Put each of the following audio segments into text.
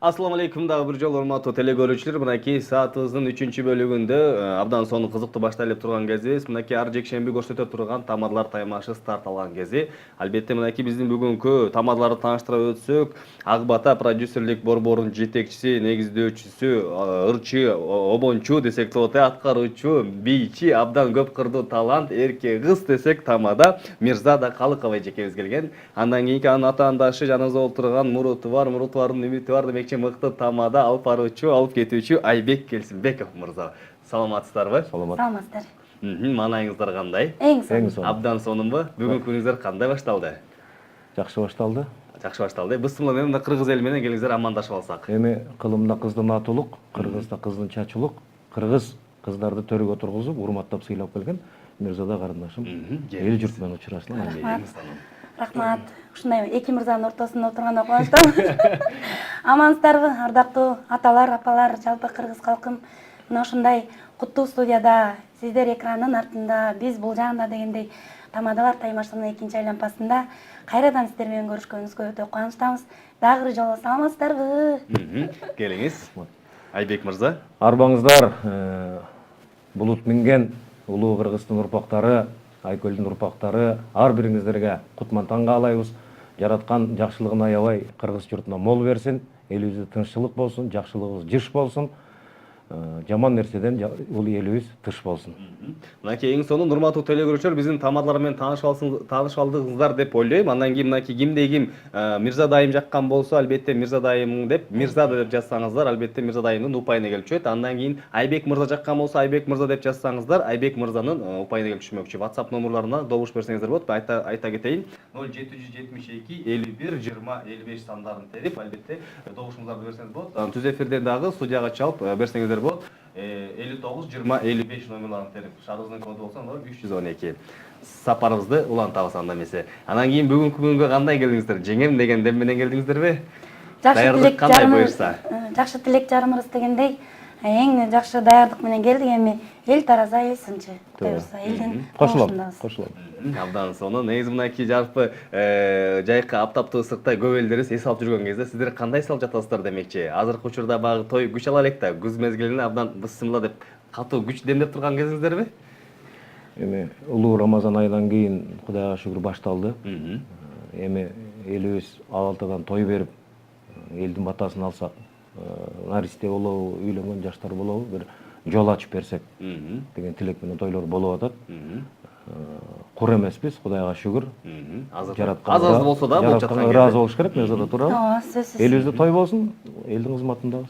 Assalamu alaikum дагы бир жолу урматтуу телекөрүүчүлөр. Мынакей саатыбыздын 3 бөлүгүндө абдан сонун кызыктуу башталып турган кезибиз. Мынакей ар жекшемби көрсөтө турган тамадалар таймашы старт алган кези. Албетте мынакей биздин бүгүнкү тамадаларды тааныштыра өтсөк, Ак Бата продюсерлик борборунун жетекчиси, негиздөөчүсү, ырчы, обончу десек болот, аткаруучу, бийчи, абдан көп кырдуу талант, эрке кыз десек тамада Мирзада Калыкова эжекебиз келген. Андан кийинки анын атаандашы жаныбызда отурган муруту бар, мурутубардын үмүтү бар демекчи мыкты тамада алып баруучу, алып кетүүчү Айбек Келсинбеков мырза. Саламатсыздарбы? Саламатсыздар. Маанайыңыздар кандай? Эң сонун. Абдан сонунбу? Бүгүнкү күнүңүздөр кандай башталды? Жакшы башталды. Жакшы башталды. Биз менен мына кыргыз эли менен келиңиздер амандашып алсак. Эми кылымда кыздын атуулук, кыргызда кыздын чачуулук, кыргыз кыздарды төрөгө отургузуп, урматтап сыйлап келген Мирзада карындашым. Эл журт менен учурашылам. Рахмат. Ушундай эки мырзанын ортосунда отурганда кубанычтамын. Амансыздарбы, ардактуу аталар, апалар, жалпы кыргыз калкым. Мына ушундай куттуу студияда, сиздер экранын артында, биз бул жагында дегендей тамадалар таймашынын экинчи айланпасында кайрадан сиздер менен көрүшкөнүбүзгө өтө кубанычтабыз. Дагы бир жолу саламатсыздарбы? Келиңиз. Айбек мырза. Арбаңыздар, булут минген улуу кыргыздын урпактары, Айкөлдүн урпактары, ар бириңиздерге кутман таң каалайбыз. Жараткан жакшылыгын аябай кыргыз журтуна мол берсин, элибизде тынччылык болсун, жакшылыгыбыз жыш болсун. Жаман нерседен бул элибиз тыш болсун. Мынакей эң сонун урматтуу телекөрүүчүлөр, биздин тамадалар менен таанышып алдыңыздар деп ойлойм. Андан кийин мынакей кимде ким Мирза дайым жаккан болсо, албетте Мирза дайым деп, Мирзада деп жазсаңыздар, албетте Мирза дайымдын упайына келип түшөт. Андан кийин Айбек мырза жаккан болсо, Айбек мырза деп жазсаңыздар, Айбек мырзанын упайына келип түшмөкчү. WhatsApp номерларына добуш берсеңиздер болот. Айта кетейин. 0772 51 20 55 сандарын терип, албетте добушуңуздарды берсеңиз болот. Түз эфирден дагы студияга чалып берсеңиздер болот. 59 20 55 номерларын терип, шаарыбыздын коду болсо 312. Сапарыбызды улантабыз анда эмесе. Анан кийин бүгүнкү күнгө кандай келдиңиздер? Жеңем деген дем менен келдиңиздерби? Жакшы кандай буюрса? Жакшы тилек жарымыбыз дегендей, эң жакшы даярдык менен келдик. Эми эл тараза эл сынчы. Буюрса элдин кошулам. Абдан сонун. Негизи мынакей жалпы жайкы аптаптуу ысыкта көп элдерибиз эс алып жүргөн кезде сиздер кандай эс алып жатасыздар демекчи. Азыркы учурда багы той күч ала элек да, күз мезгилине абдан бысымла деп катуу күч демдеп турган кезиңиздерби? Эми улуу Рамазан айынан кийин Кудайга шүгүр башталды. Эми элибиз абалтадан той берип, элдин батасын алсак, наристе болобу, үйлөнгөн жаштар болобу, бир жол ачып берсек деген тилек менен тойлор болуп атат. Кур эмеспиз, Кудайга шүгүр. Аз болсо да болуп жаткан кезде ыраазы болуш керек, Мирзада туурабы? Ооба, сөзсүз. Элибизде той болсун, элдин кызматындабыз.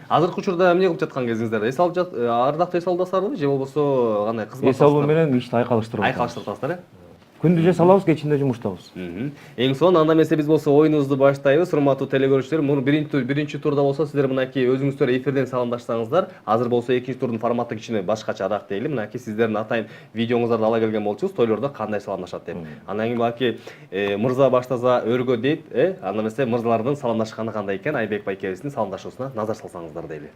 Азыркы учурда эмне кылып жаткан кезиңиздер? Эс алып ардактуу эс аласыздарбы же болбосо кандай кызмат? Эс алуу менен ишти айкалыштырып атасыздар, күндү же салабыз, кечинде жумуштабыз. Эң сонун анда эмесе биз болсо оюнубузду баштайбыз. Урматтуу телекөрүүчүлөр, муну биринчи турда болсо сиздер мынакей өзүңүздөр эфирден саламдашсаңыздар, азыр болсо экинчи турдун форматы кичине башкачараак дейли. Мынакей сиздердин атайын видеоңуздарды ала келген болчубуз, тойлордо кандай саламдашат деп. Андан кийин балки мырза баштаса өргө дейт, анда эмесе мырзалардын саламдашканы кандай экен, Айбек байкебиздин саламдашуусуна назар салсаңыздар дейли.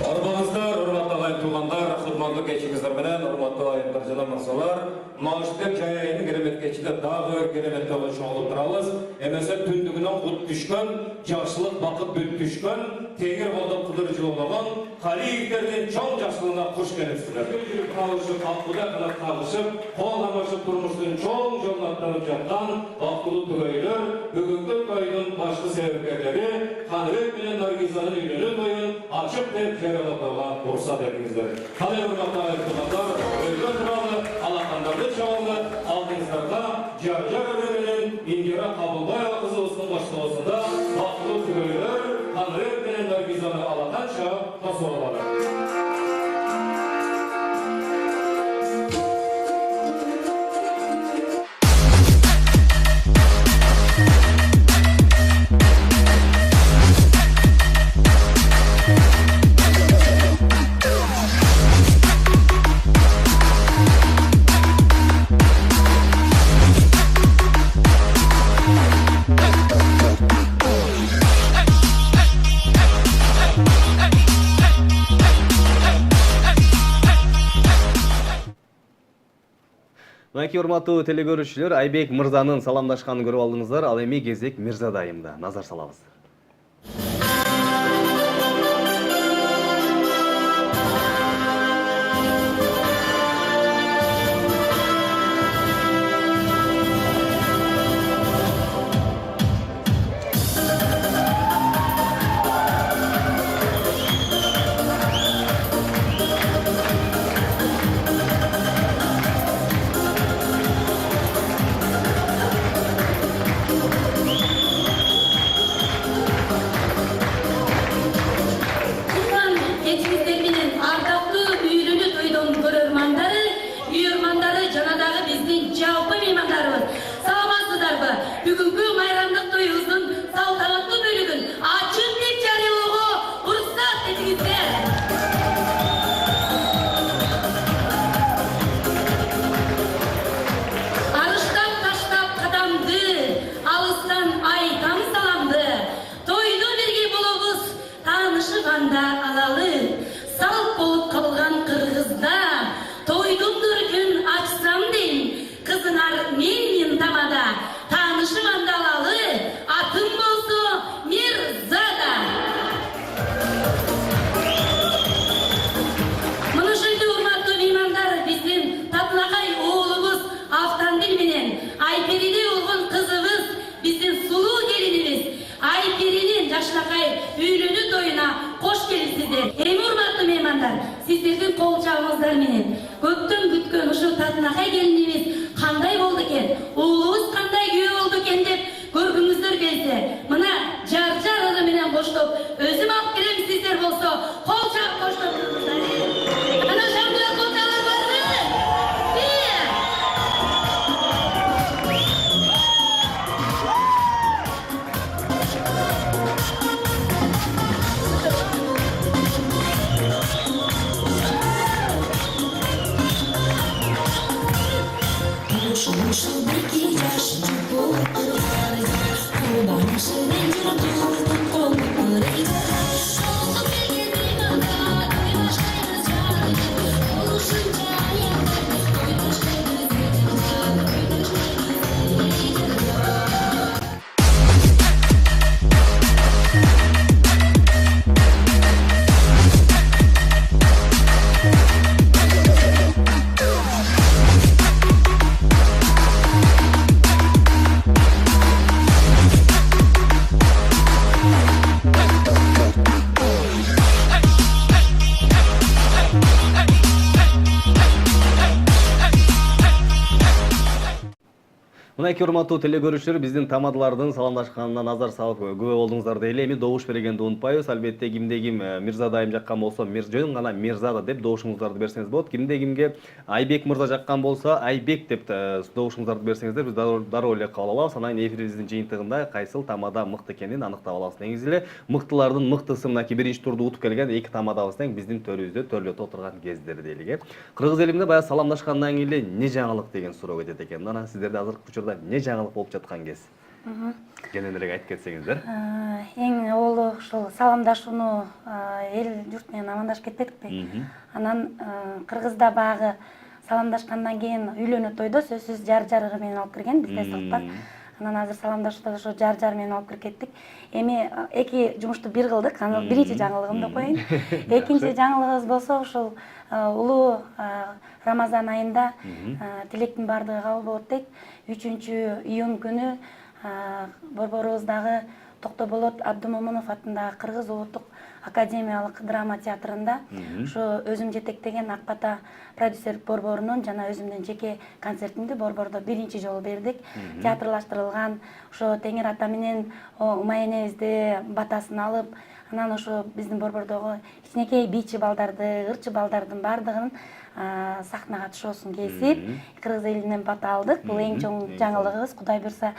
Арбаңыздар, урматтуу ағайын туғандар, кутмандуу кечиңиздер менен, урматтуу айымдар жана мырзалар, Маштек жайайынын керемет кечинде дагы бир кереметтүү чогулуп турабыз. Эмесе түндүгүнөн кут түшкөн, жакшылык бакыт бүт түшкөн, тегир колдон кудур жылуулаган Калиевдердин чоң жакшылыгына куш келипсиздер. Күлүп калышып, акбуда канат кагышып, кол камашып турмуштун чоң жолун аттанып жаткан бактылуу түгөйлөр, бүгүнкү тойдун башкы себепкерлери Каныбек менен Наргизанын үйлөнүү тоюн ачык деп жарыялатууга уруксат этиңиздер. Кандай урматтуу айымдар, өзгө туралы алакандарды чоңуна алдыңыздарда Жар менен Индира Кабылбаева кызыбыздын баштоосунда бактылуу түгөйлөр Каныбек менен Наргизаны алаканча тосуп алат. Мынакей урматтуу телекөрүүчүлөр, Айбек мырзанын саламдашканын көрүп алдыңыздар. Ал эми кезек Мирза дайымда. Назар салабыз. Бүгүнкү майрамдык тоюбуздун салтанаттуу бөлүгүн ачык деп жарыялоого уруксат этиңиздер. Арыштан таштап кадамды, алыстан айтам саламды. Тойду бирге болобуз, таанышыганда алалы. Салт болуп калган Кыргызда, тойдун көркүн ачсам дейм, кызыңар мен тамада. Tanışıganda alalı, atın bolsu Mirzada. Mını şimdi urmatlı mimandar bizim Tatlakay oğlumuz Avtandil menen Ayperide olgun kızımız bizim sulu gelinimiz Ayperinin Yaşlakay üylünü toyuna hoş gelirsizler. Emi urmatlı mimandar sizlerden kol çağımızlar menen köptön gütkön uşu Tatlakay gelinimiz kanday boldu eken, oğlumuz kanday güve oldu eken dep görgüңүздөр келсе, мына жар ары менен коштоп, өзүм алып келем сиздер болсо, кол чаап коштоп туруңуздар. Ана жамдуу колчалар барбы? Мынакей урматтуу телекөрүүчүлөр, биздин тамадалардын саламдашканына назар салып күбө болдуңуздар дейли. Эми добуш бергенди унутпайбыз. Албетте кимде ким Мирза дайым жаккан болсо, жөн гана Мирзада деп добушуңуздарды берсеңиз болот. Кимде кимге Айбек мырза жаккан болсо, Айбек деп добушуңуздарды берсеңиздер, биз дароо эле кабыл алабыз. Анан эфирибиздин жыйынтыгында кайсыл тамада мыкты экенин аныктап алабыз. Негизи эле мыктылардын мыктысы мынакей биринчи турду утуп келген эки тамадабыз тең биздин төрүбүздө төрлөтө отурган кездер дейлиге. Кыргыз элимде баягы саламдашкандан кийин эле не жаңылык деген суроо кетет экен. Анан сиздерде азыркы учурда не жаңылык болуп жаткан кез? Кененирээк айтып кетсеңиздер. Эң олу ушул саламдашууну эл журт менен амандашып кетпедикпи? Анан Кыргызда багы саламдашкандан кийин үйлөнүү тойдо сөзсүз жар-жарыгы менен алып кирген бизде сохпат. Анан азыр саламдашууда ошо жар-жар менен алып кирип кеттик. Эми эки жумушту бир кылдык. Анан биринчи жаңылыгымды коеюн. Экинчи жаңылыгыбыз болсо ушул улуу Рамазан айында тилектин баардыгы кабыл болот дейт. 3-июнь күнү борборубуздагы Токтоболот Абдымомунов атындагы Кыргыз улуттук академиялык драма театрында ушу өзүм жетектеген Ак Бата продюсерлик борборунун жана өзүмдүн жеке концертимди борбордо биринчи жолу бердик. Театрлаштырылган ошо Теңир ата менен Умай энебизди батасын алып, анан ошо биздин борбордогу кичинекей бийчи балдарды, ырчы балдардын баардыгын сахнага түшүүсүн кесип, Кыргыз элинен бата алдык. Бул эң чоң жаңылыгыбыз. Кудай буйрса,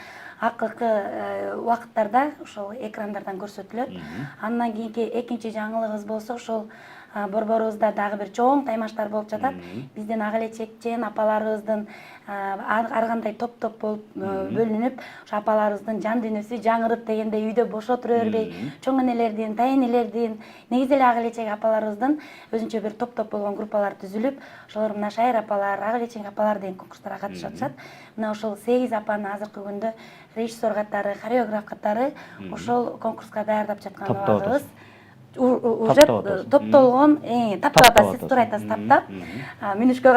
акыркы убакыттарда ошол экрандардан көрсөтүлөт. Андан кийинки экинчи жаңылыгыбыз болсо ошол борборубузда дагы бир чоң таймаштар болуп жатат. Биздин ага эле чекчен апаларыбыздын ар кандай топ болуп бөлүнүп, ошо апаларыбыздын жан дүйнөсү жаңырып дегендей үйдө бош отура бербей, чоң энелердин, тайэнелердин, негизи эле ага эле чек апаларыбыздын өзүнчө бир топ болгон группалар түзүлүп, ошолор мына шайыр апалар, ага эле чек апалар деген конкурстарга катышып атышат. Мына ошол 8 апаны азыркы күндө режиссер катары, хореограф катары ошол конкурска даярдап жаткан убагыбыз. Уже топтолгон, таптап атасыз, сиз туура айтасыз, таптап. Мүнүшкө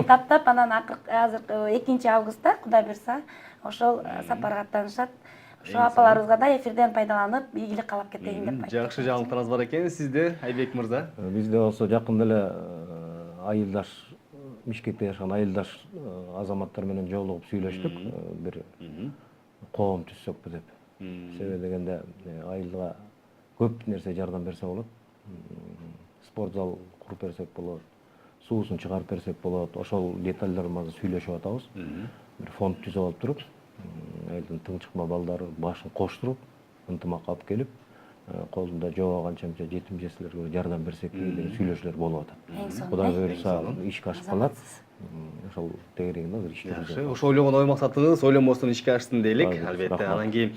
таптап, анан азыр 2 августта Кудай буйрса ошол сапарга аттанышат. Ошо апаларыбызга да эфирден пайдаланып, ийгилик каалап кетейин деп айтып. Жакшы жаңылыктарыңыз бар экен. Сизде, Айбек мырза? Бизде болсо жакында эле айылдаш Бишкекте жашаган айылдаш азаматтар менен жолугуп сүйлөштүк, бир коом түзсөкпү деп. Себеби дегенде айылга көп нерсе жардам берсе болот. Спорт зал куруп берсек болот, суусун чыгарып берсек болот. Ошол детальдерди сүйлөшүп атабыз. Бир фонд түзүп алып туруп, айылдын тыңчыкма балдары башын коштуруп, ынтымак алып келип, колунда жоо канчанча жетим жесирлерге жардам берсек деген сүйлөшүүлөр болуп атат. Кудай буйрса ишке ашып калат. Ошол тегерегинде азыр иштеп жатат. Жакшы, ошо ойлогон ой максатыңыз ойлонбостон ишке ашсын дейлик. Албетте, анан кийин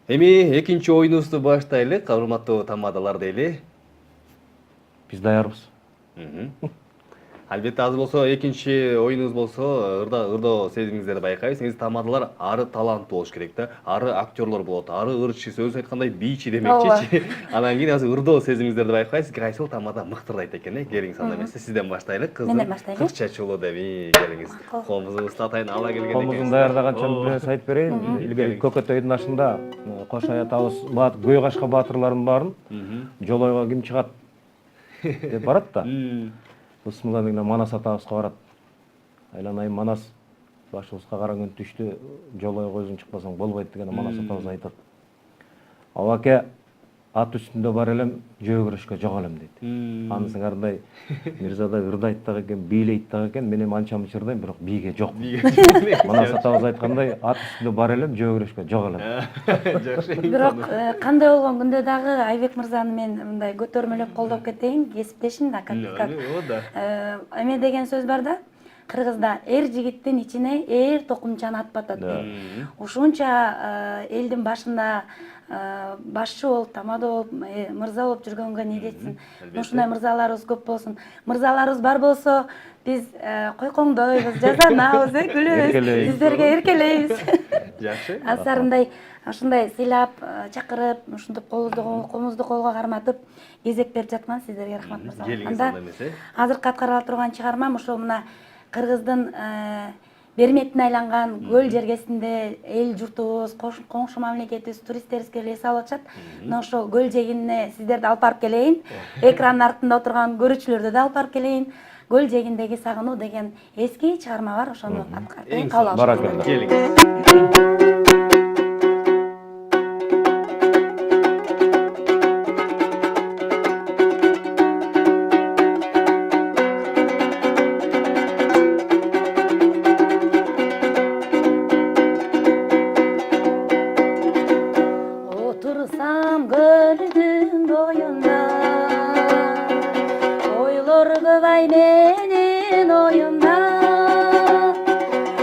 эми экинчи оюнубузду баштайлык, урматтуу тамадалар дейли. Биз даярбыз. Албетте азыр болсо экинчи оюнубуз болсо ырдоо сезимиңиздерди байкайбыз. Негизи тамадалар ары таланттуу болуш керек да. Ары актерлор болот, ары ырчы, сөз айткандай бийчи демекчи. Анан кийин азыр ырдоо сезимиңиздерди байкайбыз. Кайсыл тамада мыктырды экен, келиңиз анда эмесе сизден баштайлык. Менден баштайлы. Кыр чачуулуу деп келиңиз. Комузубузду атайын ала келген экенбиз. Комузун даярдаганча бирөөсү айтып берейин. Илгери Көкөтөйдүн ашында Кошай атабыз Көй Кашка баатырлардын баарын жолойго ким чыгат деп барат да. Бысмылла менен Манас атабызга барат. Айланайын Манас, башыбызга кара күн түштү, жолойго өзүң чыкпасаң болбойт деген Манас атабыз айтат. Абаке ат үстүндө бар элем, жөөгүрөшкө жок элем дейт. Анысың андай Мирзада ырдайт дагы экен, бийлейт дагы экен, мен эми анча мынча ырдайм, бирок бийге жок. Манас атабыз айткандай, ат үстүндө бар элем, жөөгүрөшкө жок элем. Жакшы. Бирок кандай болгон күндө дагы Айбек мырзаны мен мындай көтөрмөлөп колдоп кетейин, кесиптешим да, эме деген сөз бар да. Кыргызда жигиттин ичине токумчаны атпат дейт. Ушунча элдин башында башчы болуп, тамада болуп, мырза болуп жүргөнгө не детсин. Ушундай мырзаларыбыз көп болсун. Мырзаларыбыз бар болсо, биз койкоңдойбуз, жазанабыз, күлөбүз, сиздерге эркелейбиз. Жакшы. Асарындай ушундай сыйлап, чакырып, ушинтип колубузду колго карматып, кезек берип жаткан сиздерге рахмат мырза. Келиңиз анда эмесе. Азыркы аткарыла турган чыгармам ошол мына Кыргыздын берметине айланган көл жергесинде эл журтубуз, коңшу мамлекетибиз, туристтерибизге эс алып атышат. Мына ошол көл жегине сиздерди алып барып келейин. Экранын артында отурган көрүүчүлөрдү да алып барып келейин. Көл жегиндеги сагынуу деген эски чыгарма бар, ошону аткарып кабыл алып келиңиз. Otursam gölün boyunda, oylor kıvay menin oyunda.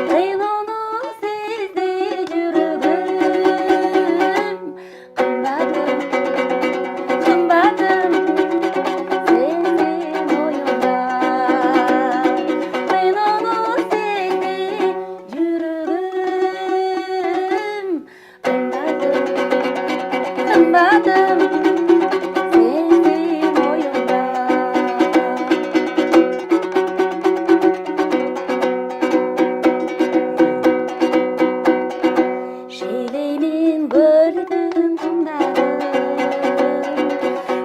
Kıynonu sizdi yürüdüm, kımbadım, kımbadım senin oyunda. Kıynonu sizdi yürüdüm, kımbadım. Kımbadım senin oyunda. Şeyleymin gördüm kumdarım,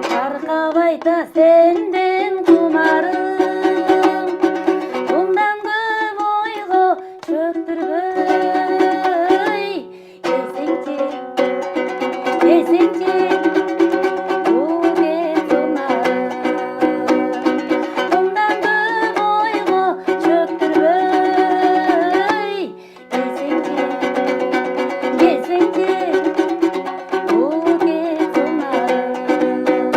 Karkabayta senden kumarım. Kumdan köp oygo çöktürgöy, Esinci, bu gen sonarım. Kumdan köp oygo çöktürgöy, Esinci, bu gen sonarım.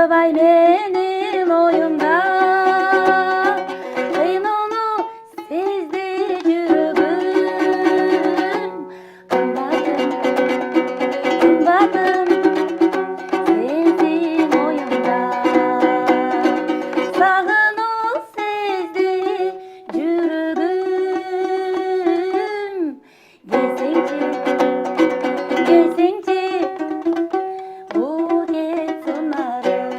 Жырыбай менин оюмда кыйноону сезди жүрөгүм кымбатым сенсиң оюмда сагынуу сезди жүрөгүм келсеңчи бугет сунарым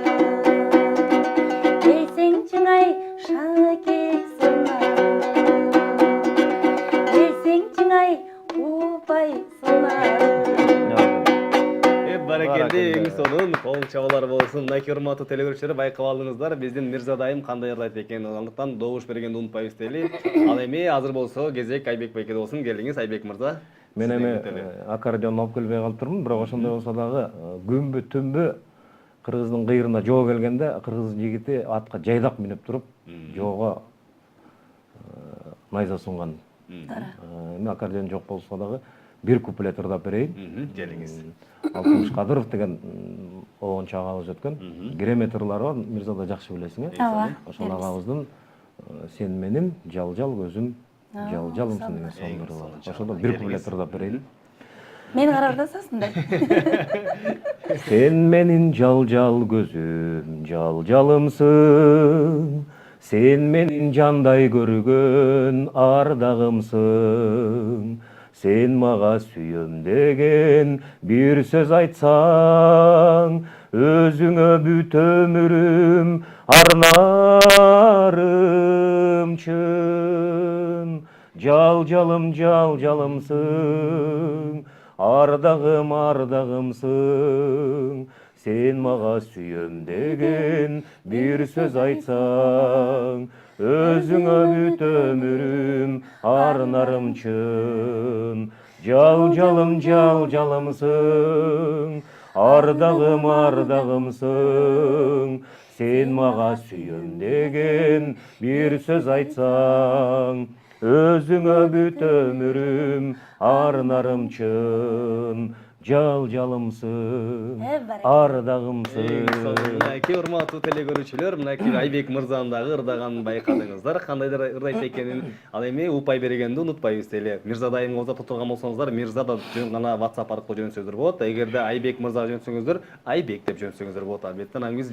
келсеңчи ай шакек сунарым келсеңчи ай упай сунарым Баракелде эң сонун кол чабуулар болсун. Мынакей урматтуу телекөрүүчүлөр байкап алдыңыздар, биздин Мирза дайым кандай ырлайт экен. Андыктан добуш бергенди унутпайбыз дейли. Ал эми азыр болсо кезек Айбек байкеде болсун. Келиңиз Айбек мырза. Мен эми аккордеон алып келбей калыптырмын, бирок ошондой болсо дагы күнбү түнбү кыргыздын кыйрына жоо келгенде кыргыз жигити атка жайдак минип туруп жоого найза сунган. Эми аккордеон жок болсо дагы бир куплет ырдап берейин. Келиңиз. Алтымыш Кадыров деген обончу агабыз өткөн. Керемет ырлары бар, Мирзада жакшы билесиң, Ооба. Ошол агабыздын сен менин жал-жал көзүм, жал-жалымсың деген сонун ыры бар. Ошодон бир куплет ырдап берейин. Мени карап ырдасасыңдай. Сен менин жал-жал көзүм, жал-жалымсың. Сен менин жандай көргөн ардагымсың. Сен мага сүйөм деген бир сөз айтсаң, өзүңө бүт өмүрүм арнарым чын. Жал-жалым, жал-жалымсың, ардагым, ардагымсың. Сен мага сүйөм деген бир сөз айтсаң, өзүңө бүт өмүрүм арнарым чын. Жал-жалым, жал-жалымсың, ардагым, ардагымсың. Сен мага сүйөм деген бир сөз айтсаң, өзүңө бүт өмүрүм арнарым чын. Жал-жалымсың, ардагымсың. Мынакей урматтуу телекөрүүчүлөр, мынакей Айбек мырзанын дагы ырдаганын байкадыңыздар. Кандайдыр ырдайт экенин. Ал эми упай бергенди унутпайбыз дейли. Мирза дайымыбызга токтолгон болсоңуздар, Мирза да жөн гана WhatsApp аркылуу жөнөтсөңүздөр болот. Эгерде Айбек мырзага жөнөтсөңүздөр, Айбек деп жөнөтсөңүздөр болот. Албетте анан биз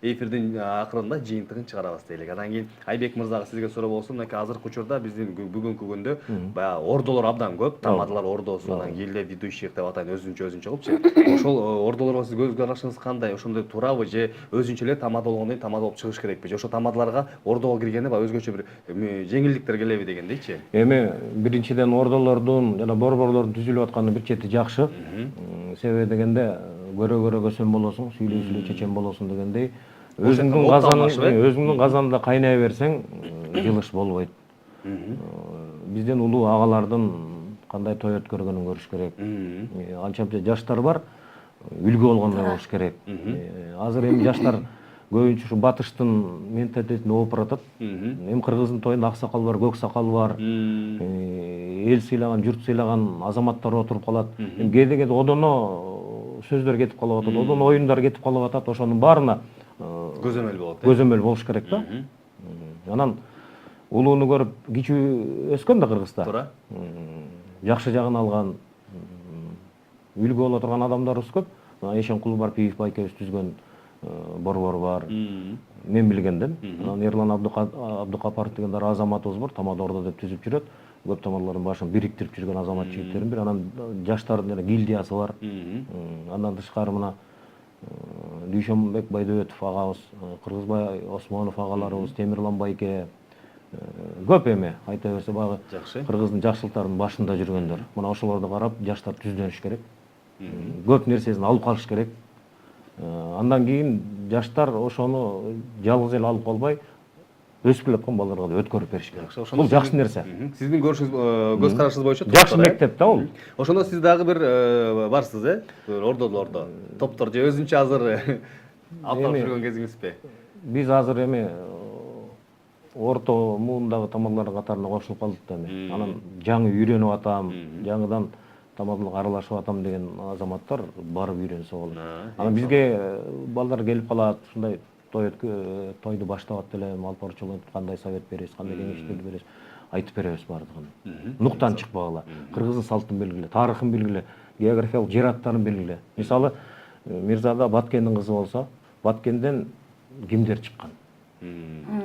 эфирдин акырында жыйынтыгын чыгарабыз дейли. Анан кийин Айбек мырзага сизге суроо болсун. Мынакей азыркы учурда биздин бүгүнкү күндө баягы ордолор абдан көп. Тамадалар ордосу, анан кийинде ведущих деп атайын, өзүнчө кылыпчы. Ошол ордолорго сиз көз карашыңыз кандай? Ошондой туурабы же өзүнчө эле тамада болгондон кийин тамада болуп чыгыш керекпи? Же ошо тамадаларга ордого киргенде баягы өзгөчө бир жеңилдиктер келеби дегендейчи? Эми биринчиден ордолордун жана борборлордун түзүлүп атканы бир чети жакшы. Себеби дегенде көрө көсөм болосуң, сүйлөй чечен болосуң дегендей. Өзүңдүн казанында кайнай берсең, жылыш болбойт. Бизден улуу агалардын кандай той өткөргөнүн көрүш керек. Анча жаштар бар, үлгү болгондой болуш керек. Азыр эми жаштар көбүнчө ушу батыштын менталитетине ооп баратат. Эми кыргыздын тоюнда ак сакал бар, көк сакал бар. Эл сыйлаган, журт сыйлаган азаматтар отуруп калат. Эми кээде одоно сөздөр кетип калып атат, одоно оюндар кетип калып атат. Ошонун баарына көзөмөл болот. Көзөмөл болуш керек да. Анан улууну көрүп кичүү өскөн да Кыргызда. Туура. Жакшы жагын алган, үлгү боло турган адамдарыбыз көп. Эшенкул Барпиев байкебиз түзгөн борбор бар. Мен билгенден. Анан Эрлан Абдыкапаров деген дагы азаматыбыз бар, Тамадордо деп түзүп жүрөт. Көп тамадалардын башын бириктирип жүргөн азамат жигиттердин бири. Анан жаштардын гильдиясы бар. Андан тышкары мына Дүйшөнбек Байдөөтов агабыз, Кыргызбай Осмонов агаларыбыз, Темирлан байке көп эми айта берсе баягы кыргыздын жакшылыктарынын башында жүргөндөр. Мына ошолорду карап жаштар түздөнүш керек. Көп нерсесин алып калыш керек. Андан кийин жаштар ошону жалгыз эле алып калбай, өсүп келаткан балдарга да өткөрүп бериш керек. Бул жакшы нерсе. Сиздин көрүшүңүз, көз карашыңыз боюнча жакшы мектеп да бул. Ошондо сиз дагы бир барсыз, ордолордо. Топтор же өзүнчө азыр алып жүргөн кезиңизби? Биз азыр эми орто муундагы тамадалар катарына кошулуп калдык да эми. Анан жаңы үйрөнүп атам, жаңыдан тамадылыкка аралашып атам деген азаматтар барып үйрөнсө болот. Анан бизге балдар келип калат, ушундай тойду баштап атты эле, алпарчылык кандай совет бересиз, кандай кеңештерди бересиз, айтып беребиз баардыгын. Нуктан чыкпагыла, кыргыздын салтын белгиле, тарыхын белгиле, географиялык жер аттарын белгиле. Мисалы, Мирзада Баткендин кызы болсо, Баткенден кимдер чыккан?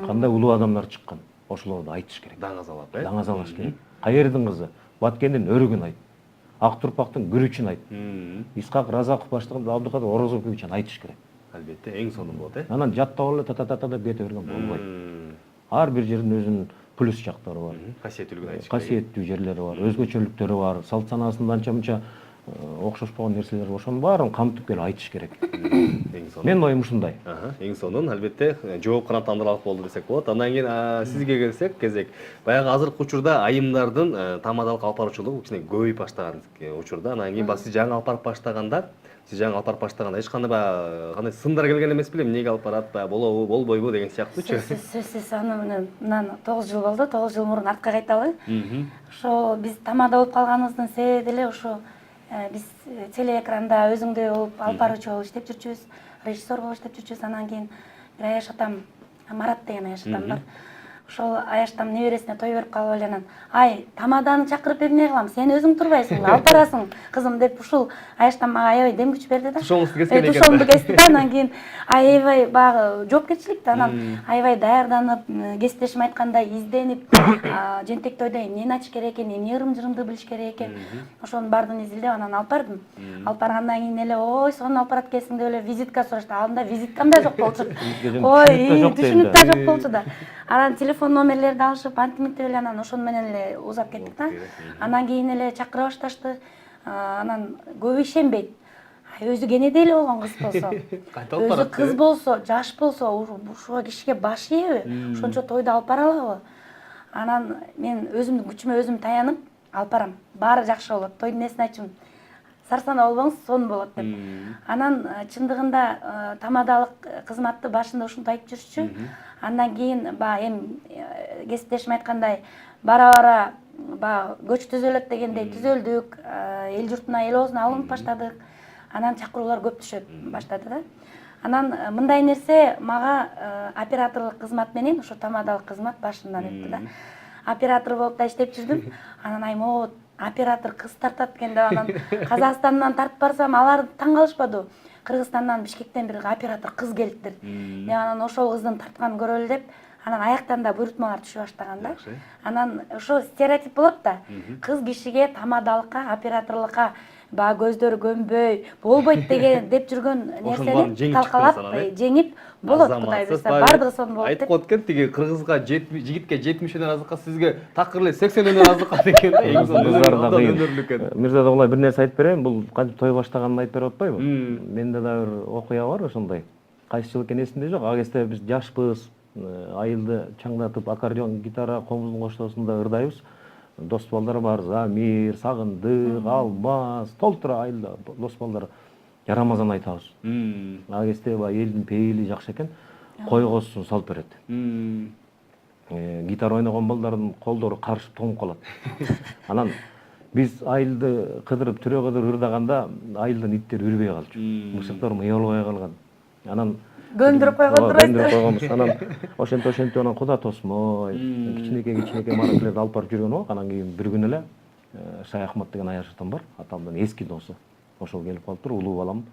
Кандай улуу адамдар чыккан? Ошолорду айтыш керек. Даңазалап, Даңазалаш керек. Кайердин кызы? Баткендин өрүгүн айт. Ак Турпактын күрүчүн айт. Исхак Разаков баштаган Абдыкадыр Орозоковичин айтыш керек. Албетте, эң сонун болот, Анан жаттап эле та деп кете берген болбойт. Ар бир жердин өзүнүн плюс жактары бар. Касиеттүүлүгүн айтыш керек. Касиеттүү жерлери бар, өзгөчөлүктөрү бар, салт санаасында анча-мынча окшошпогон нерселер бар. Ошонун баарын камтып келип айтыш керек. Эң сонун. Менин оюм ушундай. Эң сонун, албетте, жооп гана тандыралык болду десек болот. Андан кийин сизге келсек, кезек. Баягы азыркы учурда айымдардын тамадалык алып баруучулугу кичине көбөйүп баштаган учурда. Анан кийин сиз жаңы алып барып баштаганда, эч кандай баягы кандай сындар келген эмес белем, эмнеге алып барат, баягы болобу, болбойбу деген сыяктуучу. Сөзсүз аны мынан 9 жыл болду, 9 жыл мурун артка кайталы. Ошо биз тамада болуп калганыбыздын себеби деле ошо биз телеэкранда өзүңдөй болуп алып баруучу болуп иштеп жүрчүбүз, режиссер болуп иштеп жүрчүбүз. Анан кийин бир аяш атам, Марат деген аяш атам бар. Ошол аяш атам небересине той берип калып эле анан, ай, тамаданы чакырып эмне кылам, сен өзүң турбайсың, алып барасың, кызым деп ушул аяш атам мага аябай дем күч берди да. Тушоңузду кескен экен. Тушоңду кести да, анан кийин аябай баягы жоопкерчилик да, анан аябай даярданып, кесиптешим айткандай изденип, жентек тойдо эмнени ачыш керек экен, эмне ырым-жырымды билиш керек экен, ошонун баардыгын изилдеп анан алып бардым. Алып баргандан кийин эле, ой, сонун алып барат экенсиң деп эле визитка сурашты. Алдында визиткам да жок болчу. Ой, түшүнүк да жок болчу да. Анан телефон номерлерди алышып, антимиктеп эле анан ошону менен эле узап кеттик да. Анан кийин эле чакыра башташты. Анан көбү ишенбейт. Өзү кенеде эле болгон кыз болсо, өзү кыз болсо, жаш болсо, ушул кишиге баш ийеби? Ошончо тойду алып бара алабы? Анан мен өзүмдүн күчүмө өзүм таянып алып барам. Баары жакшы болот. Тойдун несин айтчумун. Сарсана болбоңуз, сонун болот деп. Анан чындыгында тамадалык кызматты башында ушинтип айтып жүрчү. Андан кийин эми кесиптешим айткандай бара-бара көч түзөлөт дегендей түзөлдүк, эл журтуна, эл оозуна алынып баштадык. Анан чакыруулар көп түшөт баштады да. Анан мындай нерсе мага операторлук кызмат менен ошо тамадалык кызмат башынан өттү да. Оператор болуп да иштеп жүрдүм. Анан аймоо оператор кыз тартат экен деп анан Казакстандан тартып барсам алар таң калышпады. Кыргызстандан, Бишкектен бир оператор кыз келиптир. Мен анан ошол кыздын тартканын көрөлү деп, анан аяктан да буйрутмалар түшө баштаган да. Анан ошо стереотип болот да. Кыз кишиге тамадалыкка, операторлукка көздөрү көнбөй, болбойт деген деп жүргөн нерсени талкалап, жеңип болот, Кудай буйрса, бардыгы сонун болот деп. Айтып коет экен, тиги кыргызга жигитке 70 ыраазыкка, сизге такыр эле 80 ыраазыкка деген да. Эң сонун. Мирза Доголай бир нерсе айтып берейин, бул кантип той баштаганын айтып берип атпайбы? Менде да бир окуя бар ошондой. Кайсы жыл экени эсимде жок. Ал кезде биз жашпыз, айылды чаңдатып, аккордеон, гитара, комуздун коштоосунда ырдайбыз. Дос балдар бар, Замир, Сагындык, Алмаз, толтура айылда дос балдар. Рамазан айтабыз. Ал кезде элдин пейили жакшы экен. Койгосун салып берет. Гитара ойногон балдардын колдору карышып тоңуп калат. Анан биз айылды кыдырып, түрө кыдырып ырдаганда айылдын иттери үрбөй калчу. Мышыктар мыйалбай калган. Анан Көндүрүп койгондур. Көндүрүп койгонбуз. Анан ошентип анан Куда тосмой, кичинекей маракелерди алып барып жүргөн болуп, анан кийин бир күн эле Шайахмат деген аяш атам бар, атамдын эски досу. Ошол келип калыптыр, улуу балам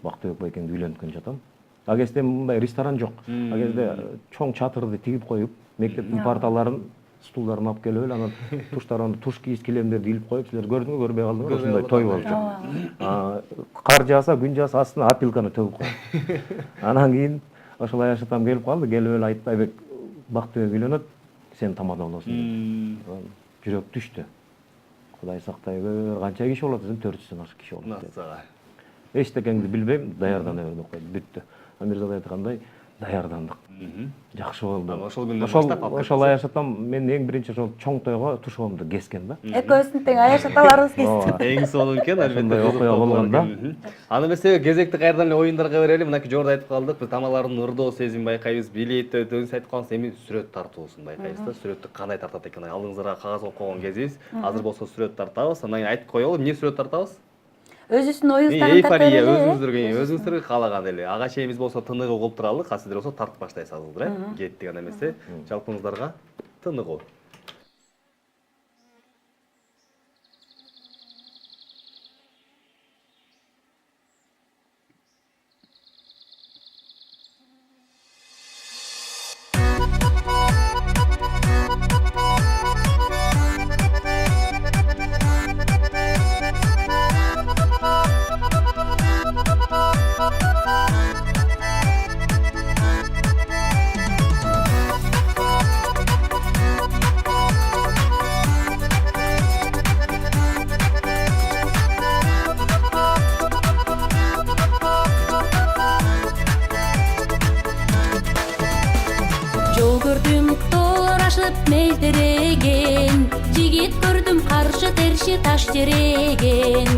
Бактыбек байкеңди үйлөнткөн жатам. Ал кезде мындай ресторан жок. Ал кезде чоң чатырды тигип коюп, мектептин парталарын, стулдарын алып келип эле анан туштарын, туш кийиз килемдерди илип коюп, силер көрдүңүзбү, көрбөй калдыңызбы, ошондой той болчу. Кар жааса, күн жааса астына опилканы төгүп коюп. Анан кийин ошол аяш атам келип калды, келип эле айтты, Айбек, Бактыбек үйлөнөт, сен тамада болосуң деп. Жүрөк түштү. Кудай сактай көр, канча киши болот десем 400дөн ашык киши болот. Эчтекеңди билбейм, даярдана бер деп койду, бүттү. Мирза айткандай, даярдандык. Жакшы болду. Ошол күндөн баштап алып ошол Аяш атам мен эң биринчи ошол чоң тойго тушоомду кескен да. Экөөбүздүн тең Аяш аталарыбыз кести. Эң сонун экен, албетте. Ошондой окуя болгон да. Аны эмесе кезекти кайрадан эле оюндарга берели. Мынакей жогоруда айтып калдык, биз тамалардын ырдоо сезим байкайбыз, билет өтөбүз айтып калганбыз, эми сүрөт тартуусун байкайбыз да. Сүрөттү кандай тартат экен? Алдыңыздарга кагаз алып койгон кезибиз. Азыр болсо сүрөт тартабыз. Андан кийин айтып коелу, эмне сүрөт тартабыз? Өзүбүздүн оюбуздан Эйфория, өзүңүздөргө каалаган эле. Ага чейин биз болсо тыныгып угуп туралы, сиздер болсо тартып баштайсыздар, кеттик анда эмесе. Жалпыңыздарга тыныгуу. Жол көрдүм тоолор ашып мелдереген, жигит көрдүм каршы терши таш жереген.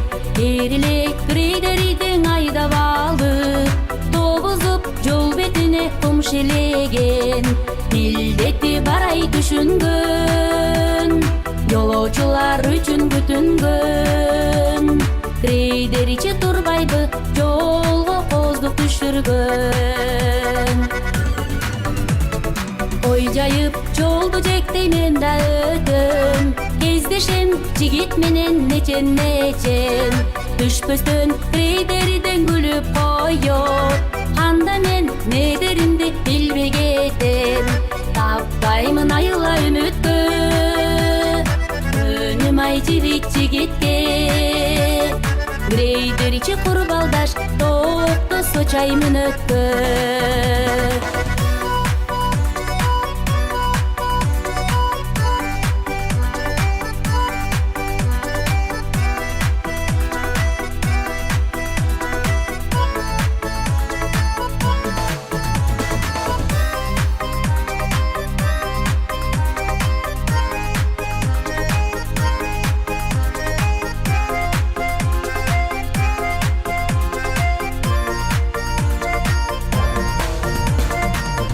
Эрилек грейдеридин айдап алып, тобузуп жол бетине кум шелеген. Милдети барай түшүнгөн, жолоочулар үчүн күтүнгөн. Грейдер ичи турбайбы, жолго коздук түшүргөн. Ой жайып жолду жектеймен да өтөм, кездешем жигит менен нечен. Түшпөстөн грейдериден күлүп коёт, анда мен не деримди билбей кетем. Таппаймын айыла үмүткө, өнүм ай жибит жигитке. Грейдер ичи курбалдаш, токтосо чаймын өткө.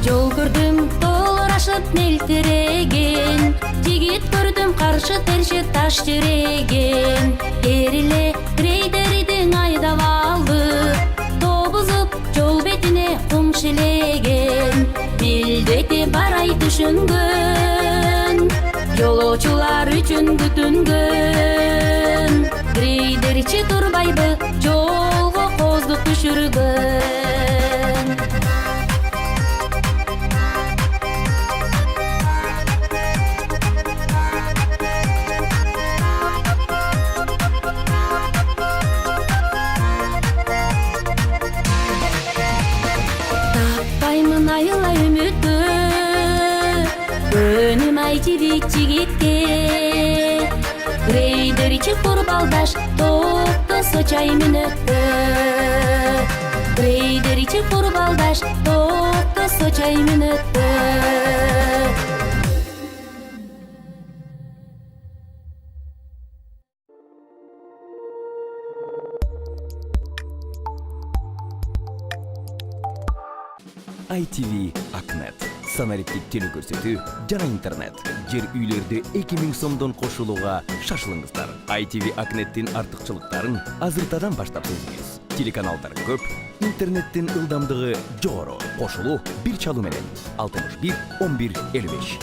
Жол көрдүм тоолор ашып мелтереген, жигит көрдүм каршы терши таш жереген. Эриле грейдеридин айдап алып, тобузуп жол бетине кум шелеген. Милдети барай түшүнгөн, жолоочулар үчүн күтүнгөн. Грейдер ичи турбайбы, жолго коздук түшүргөн. Таппаймын айыла үмүткө, өнүм ай жибит жигитке. Грейдер ичи курбалдаш, токтосо чаймын өткө. Грейдер ичи курбалдаш, токтосо чаймын өткө. ITV Акнет. Санариптик теле көрсөтүү жана интернет. Жер үйлөрдө 2000 сомдон кошулууга шашылыңыздар. ITV Акнеттин артыкчылыктарын азыртадан баштап сезиңиз. Телеканалдар көп, интернеттин ылдамдыгы жогору. Кошулуу бир чалуу менен 61 11 55.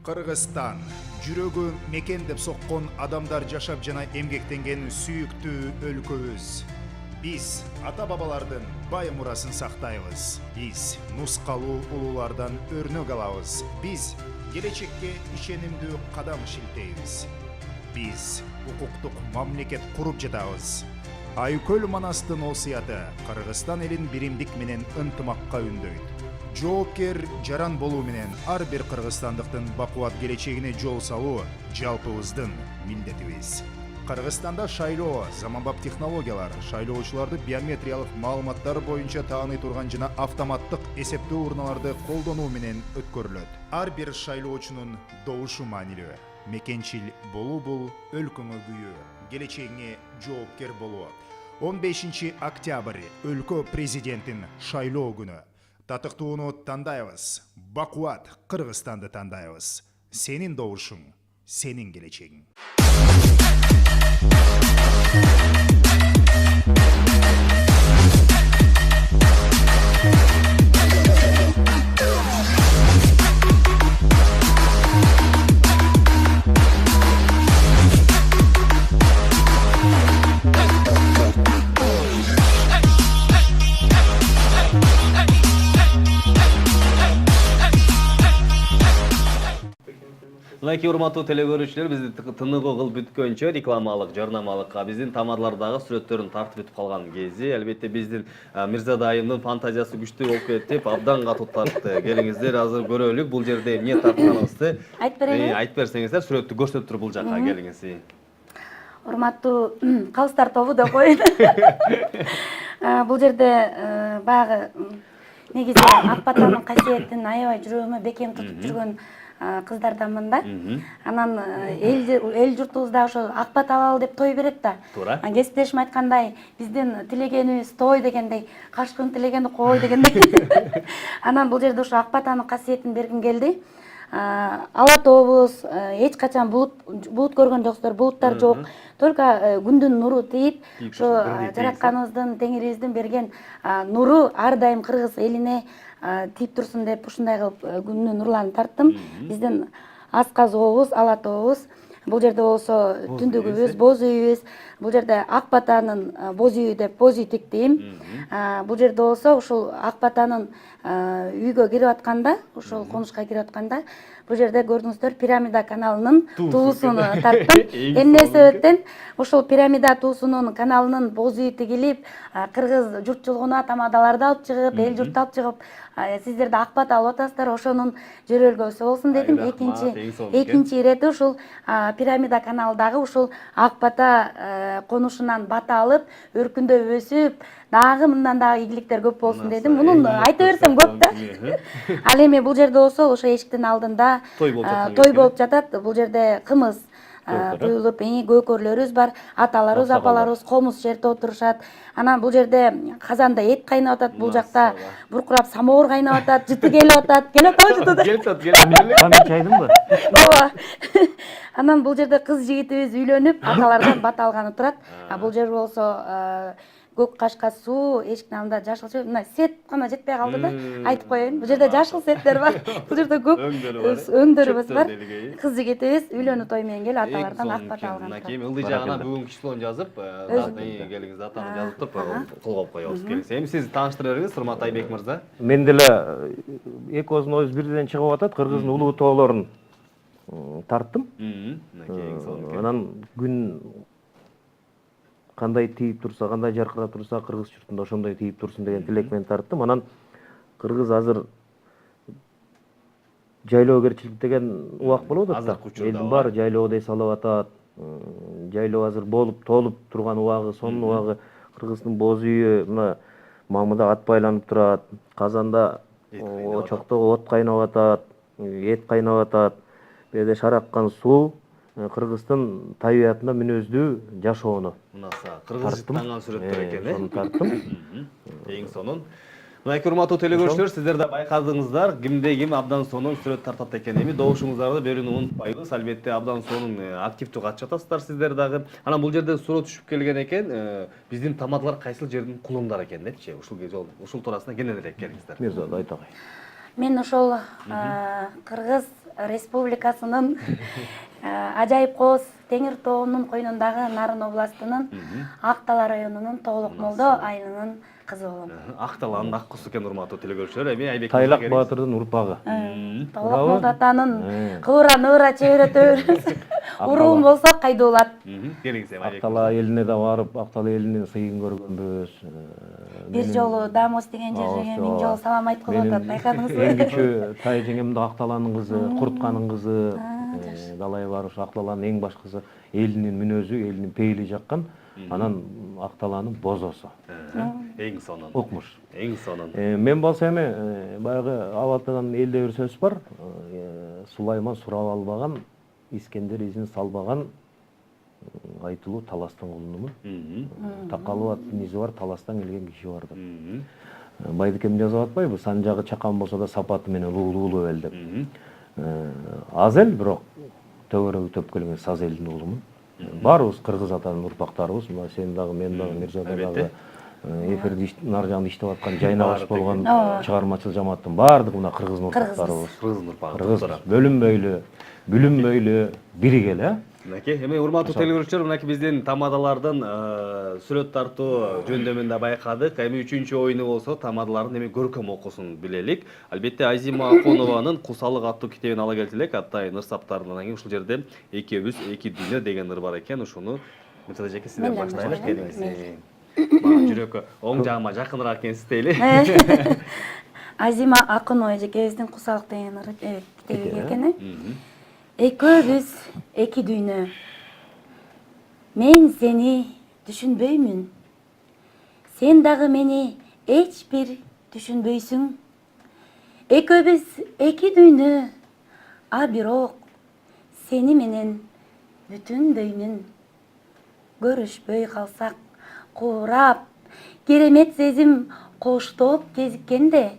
Кыргызстан жүрөгү мекен деп соккон адамдар жашап жана эмгектенген сүйүктүү өлкөбүз. Биз ата бабалардын бай мурасын сактайбыз. Биз нускалуу улуулардан өрнөк алабыз. Биз келечекке ишенимдүү кадам шилтейбиз. Биз укуктук мамлекет куруп жатабыз. Айкөл Манастын осуяты Кыргызстан элин биримдик менен ынтымакка үндөйт. Жоопкер жаран болуу менен ар бир кыргызстандыктын бакубат келечегине жол салуу жалпыбыздын милдетибиз. Кыргызстанда шайлоо заманбап технологиялар, шайлоочуларды биометриялык маалыматтар боюнча тааный турган жана автоматтык эсептөө урналарды колдонуу менен өткөрүлөт. Ар бир шайлоочунун добушу маанилүү. Мекенчил болуу бул өлкөңө күйөө, келечегиңе жоопкер болуу. 15 октябрь өлкө президентин шайлоо күнү. Татыктууну тандайбыз, бакубат Кыргызстанды тандайбыз. Сенин добушуң, сенин келечегиң. Мынакей урматтуу телегөрүүчүлөр, бизди тыныгы кылып бүткөнчө рекламалык, жарнамалыкка биздин тамадалардагы сүрөттөрүн тартып өтүп калган кези, албетте биздин Мирза дайымдын фантазиясы күчтүү болуп кетип, абдан катуу тартты. Келиңиздер, азыр көрөлүк бул жерде эмне тартканыбызды. Айтып берейинби? Айтып берсеңиздер, сүрөттү көрсөтүп туруп бул жакка келиңиз. Урматтуу калыстар тобу деп коеюн. Бул жерде баягы негизи ак батанын касиетин аябай жүрөгүмө бекем тутуп жүргөн кыздарданмын да. Анан эл журтубузда ошо ак бата алалы деп той берет да. Туура. Кесиптешим айткандай, биздин тилегенибиз той дегендей, кашкын тилегени кой дегендей. Анан бул жерде ошо ак батанын касиетин бергим келди. Ала тобуз эч качан булут көргөн жоксуздар, булуттар жок. Только күндүн нуру тийип, ошо жаратканыбыздын, теңирибиздин берген нуру ар дайым кыргыз элине тийип турсун деп ушундай кылып күндүн нурларын тарттым. Биздин аска зообуз, ала тобуз. Бул жерде болсо түндүгүбүз, боз үйүбүз. Бул жерде ак батанын боз үйү деп боз үй тиктим. Бул жерде болсо ушул ак батанын үйгө кирип атканда, ушул конушка кирип атканда, бул жерде көрдүңүздөр пирамида каналынын туусун тарттым. Эмне себептен ушул пирамида туусунун каналынын боз үйү тигилип, кыргыз журтчулугуна тамадаларды алып чыгып, эл журтты алып чыгып, сиздер да ак бата алып атасыздар, ошонун жөрөлгөсү болсун дедим. Экинчи ирети ушул пирамида каналдагы ушул ак бата конушунан бата алып, өркүндөп өсүп, дагы мындан дагы ийгиликтер көп болсун дедим. Мунун айта берсем көп да. Ал эми бул жерде болсо ошо эшиктин алдында той болуп жатат. Бул жерде кымыз, куюлуп көкөрлөрүбүз бар, аталарыбыз, Аксакалдар. апаларыбыз комуз жерде отурушат. Анан бул жерде казанда эт кайнап атат, бул жакта буркурап самовар кайнап атат, жыты келип атат. Келип атабы жыты? Келип атат, келип. Камич айдыңбы? Ооба. Анан бул жерде кыз жигитибиз үйлөнүп, аталардан бата алганы турат. Бул жер болсо көк кашка суу, эшиктин алдында жашыл чөп, мына сет гана жетпей калды да. Айтып коеюн. Бул жерде жашыл сеттер бар. Бул жерде көк өңдөрүбүз бар. Кыз жигитибиз үйлөнүү тою менен келип аталардан ак бата алган. Мынакей ылдый жагынан бүгүнкү числону жазып, келиңиз атаны жазып туруп кол коюп коебуз. Келиңиз. Эми сиз тааныштыра бериңиз, урматтуу Айбек мырза. Мен деле экөөбүздүн оюбуз бирден чыгып атат. Кыргыздын улуу тоолорун тарттым. Анан күн кандай тийип турса, кандай жаркырап турса, кыргыз журтунда ошондой тийип турсун деген тилек менен тарттым. Анан кыргыз азыр жайлоогерчилик деген убак болуп атат да. Элдин баары жайлоого дей салып атат. Жайлоо азыр болуп, толуп турган убагы, сонун убагы. Кыргыздын боз үйү мына мамыда ат байланып турат. Казанда очокто от кайнап атат, эт кайнап атат. Беде шараккан суу кыргыздын табиятына мүнөздүү жашоону. Мынаса кыргыз жыттанган сүрөттөр экен, Ошону тарттым. Эң сонун. Мынакей урматтуу телекөрүүчүлөр, сиздер да байкадыңыздар, кимде ким абдан сонун сүрөт тартат экен. Эми добушуңуздарды берүүнү унутпайбыз. Албетте абдан сонун активдүү катышып атасыздар сиздер дагы. Анан бул жерде суроо түшүп келген экен, биздин тамадалар кайсыл жердин кулундары экен депчи. Ушул туурасында кененирээк келиңиздер. Мирза айтагай. Мен ошол Кыргыз Республикасынын ажайып кооз Теңир тоонун койнундагы Нарын областынын Актала районунун Тоолок Молдо айылынын кызы болом. Акталанын ак кызы экен урматтуу телекөрүүчүлөр. Эми Айбек Тайлак баатырдын урпагы. Тоолок Молдо атанын кыбыра ныбыра чебиретебиз. Уруум болсо кайдуулат. Келиңиз эми Айбек. Актала элине да барып, Актала элинин сыйын көргөнбүз. Бир жолу Дамос деген жерге миң жолу салам айткызып атат, байкадыңызбы? Эң кичүү тай жеңем да Акталанын кызы, Куртканын кызы. Далай барыш Акталанын эң баш кызы. Элинин мүнөзү, элинин пейили жаккан. Анан Акталанын бозосу. Эң сонун. Укмуш. Эң сонун. Мен болсо эми баягы абалтадан элде бир сөз бар. Сулайман сурап албаган, Искендер изин салбаган айтылуу таластын кулунумун. Такалып аттын изи бар, таластан келген киши бар деп. Байдыкем жазып атпайбы? Сан жагы чакан болсо да сапаты менен уулуу эл деп. Аз эл, бирок төгөрөгү төп келген саз элдин уулумун. Баарыбыз кыргыз атанын урпактарыбыз. Мына сен дагы, мен дагы, Мирза дагы эфирде нар жагында иштеп аткан жайнабаш болгон чыгармачыл жамааттын баардыгы мына кыргыздын урпактарыбыз. Кыргыздын урпагы. Кыргыз бөлүнбөйлү, бүлүнбөйлү биригеле. Мынакей, эми урматтуу телекөрүүчүлөр, мынакей биздин тамадалардын сүрөт тартуу жөндөмүн да байкадык. Эми 3-чү оюну болсо тамадалардын эми көркөм окуусун билелик. Албетте Азима Аконованын Кусалык аттуу китебин ала келтилек. Атайын ырсаптарынан кийин ушул жерде экөөбүз эки дүйнө деген ыр бар экен. Ушуну Мырза эжеке сизден баштайлы. Келиңиз. Жүрөккө оң жагыма жакыныраак экенсиз дейли. Азима Аконова эжекебиздин Кусалык деген китеби экен. Экөөбүз эки дүйнө. Мен сени түшүнбөймүн. Сен дагы мени эч бир түшүнбөйсүң. Экөөбүз эки дүйнө. А бирок сени менен бүтүндөймүн. Көрүшпөй калсак, куурап, керемет сезим коштоп кезиккенде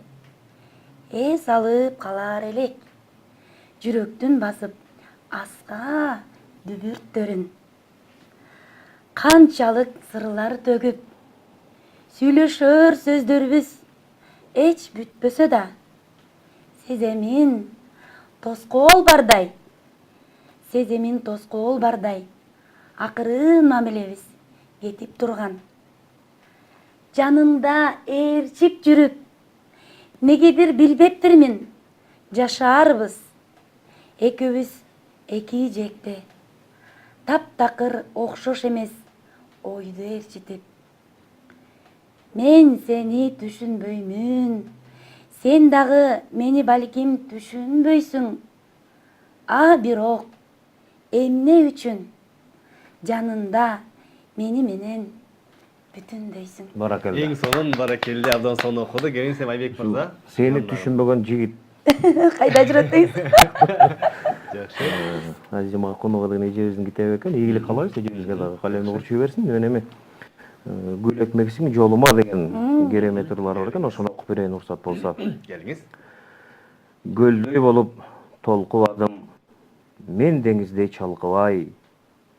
эс алып калар элек. Жүрөктүн басып аска дүбүрттөрүн. Канчалык сырлар төгүп, сүйлөшөр сөздөрүбүз эч бүтпөсө да, сеземин тоскоол бардай, акырын мамилебиз кетип турган. Жанында ээрчип жүрүп, негедир билбептирмин, жашаарбыз. Экөөбүз эки жекте, таптакыр окшош эмес ойду ээрчитип. Мен сени түшүнбөймүн, сен дагы мени балким түшүнбөйсүң. А бирок эмне үчүн жанында мени менен бүтүндөйсүң. Баракелде. Эң сонун, баракелде, абдан сонун окуду. Келиңиз Айбек мырза. Сени түшүнбөгөн жигит Кайда жүрөт дейсиз? Жакшы. Азизимага конуга деген эжебиздин китеби экен. Ийгилик каалайбыз эжебизге дагы калемди курчуй берсин. Мен эми гүл экмексиң жолума деген керемет ырлар бар экен. Ошону окуп берейин уруксат болсо. Келиңиз. Гөлдөй болуп толкубадым, мен деңиздей чалкыбай,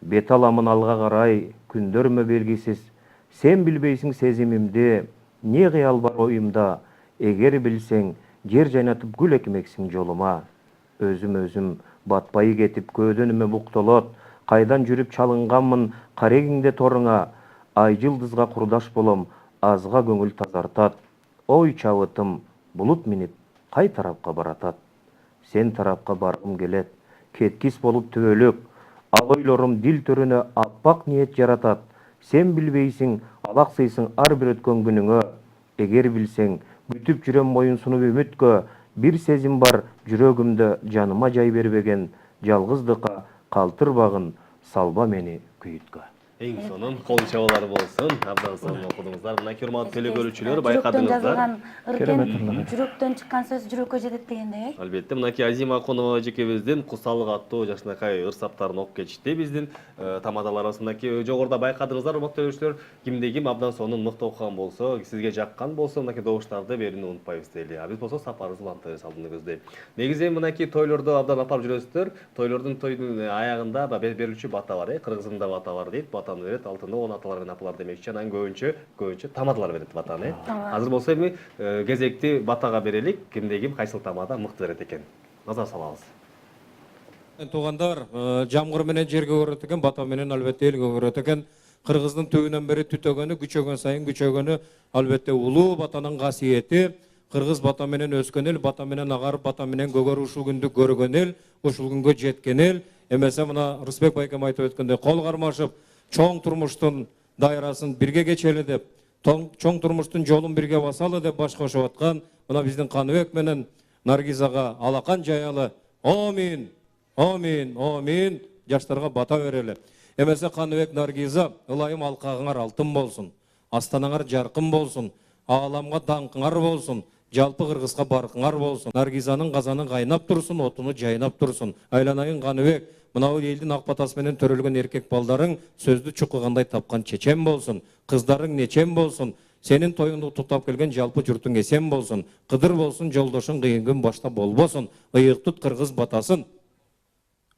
бет аламын алга карай, күндөрмө белгисиз. Сен билбейсиң сезимимди, не кыял бар оюмда, эгер билсең, жер жайнатып гүл экмексиң жолума. Өзүм батпай кетип көөдөнүмө буктолот, кайдан жүрүп чалынганмын карегиңде торуңа, ай жылдызга курдаш болом, азга көңүл тазартат. Ой чабытым, булут минип, кай тарапка баратат. Сен тарапка баргым келет, кеткис болуп түбөлүк, ал ойлорум дил төрүнө аппак ниет жаратат. Сен билбейсиң, алаксыйсың ар бир өткөн күнүңө, эгер билсең, күтүп жүрөм моюн сунуп үмүткө, бир сезим бар жүрөгүмдө жаныма жай бербеген, жалгыздыкка калтырбагын, салба мени күйүткө. Эң сонун кол чабуулар болсун. Абдан сонун окудуңуздар. Мынакей урматтуу телекөрүүчүлөр байкадыңыздар. Жүрөктөн чыккан сөз жүрөккө жетет дегендей. Албетте, мынакей Азима Конова эжекебиздин кусалык аттуу жакшынакай ырсаптарын окуп кетишти. Биздин тамадалар арасындагы жогоруда байкадыңыздар, урматтуу телекөрүүчүлөр. Кимде ким абдан сонун мыкты окуган болсо, сизге жаккан болсо, мынакей добуштарды берүүнү унутпайбыз дейли. Биз болсо сапарыбызды улантабыз алдыны көздөй. Негизи мынакей тойлорду абдан апарып жүрөсүздөр. Тойдун аягында берүүчү бата бар, кыргызымда бата бар дейт. Батаны берет, алтынды он аталар менен апалар демекчи. Анан көбүнчө тамадалар берет батаны. Азыр болсо эми кезекти батага берелик. Кимде ким кайсыл тамада мыкты берет экен. Назар салабыз. Туугандар, жамгыр менен жерге көрөт экен, бата менен албетте элге көрөт экен. Кыргыздын түбүнөн бери түтөгөнү, күчөгөн сайын күчөгөнү албетте улуу батанын касиети. Кыргыз бата менен өскөн эл, бата менен агарып, бата менен көгөрүп ушул күндү көргөн эл, ушул күнгө жеткен эл. Эмесе мына Рысбек байкем айтып өткөндөй, кол кармашып, чоң турмуштун дайрасын бирге кечели деп, чоң турмуштун жолун бирге басалы деп баш кошуп аткан мына биздин Каныбек менен Наргизага алакан жаялы. Амин, амин, амин. Жаштарга бата берели. Эмесе Каныбек, Наргиза, ылайым алкагыңар алтын болсун, астанаңар жаркын болсун, ааламга даңкыңар болсун, жалпы Кыргызга баркыңар болсун. Наргизанын казаны кайнап турсун, отуну жайнап турсун. Айланайын Каныбек, мынау элдин ак батасы менен төрөлгөн эркек балдарың сөздү чукугандай тапкан чечен болсун, кыздарың нечен болсун, сенин тоюңду туктап келген жалпы журтуң эсен болсун, кыдыр болсун, жолдошуң кыйын күн башта болбосун, ыйык тут Кыргыз батасын.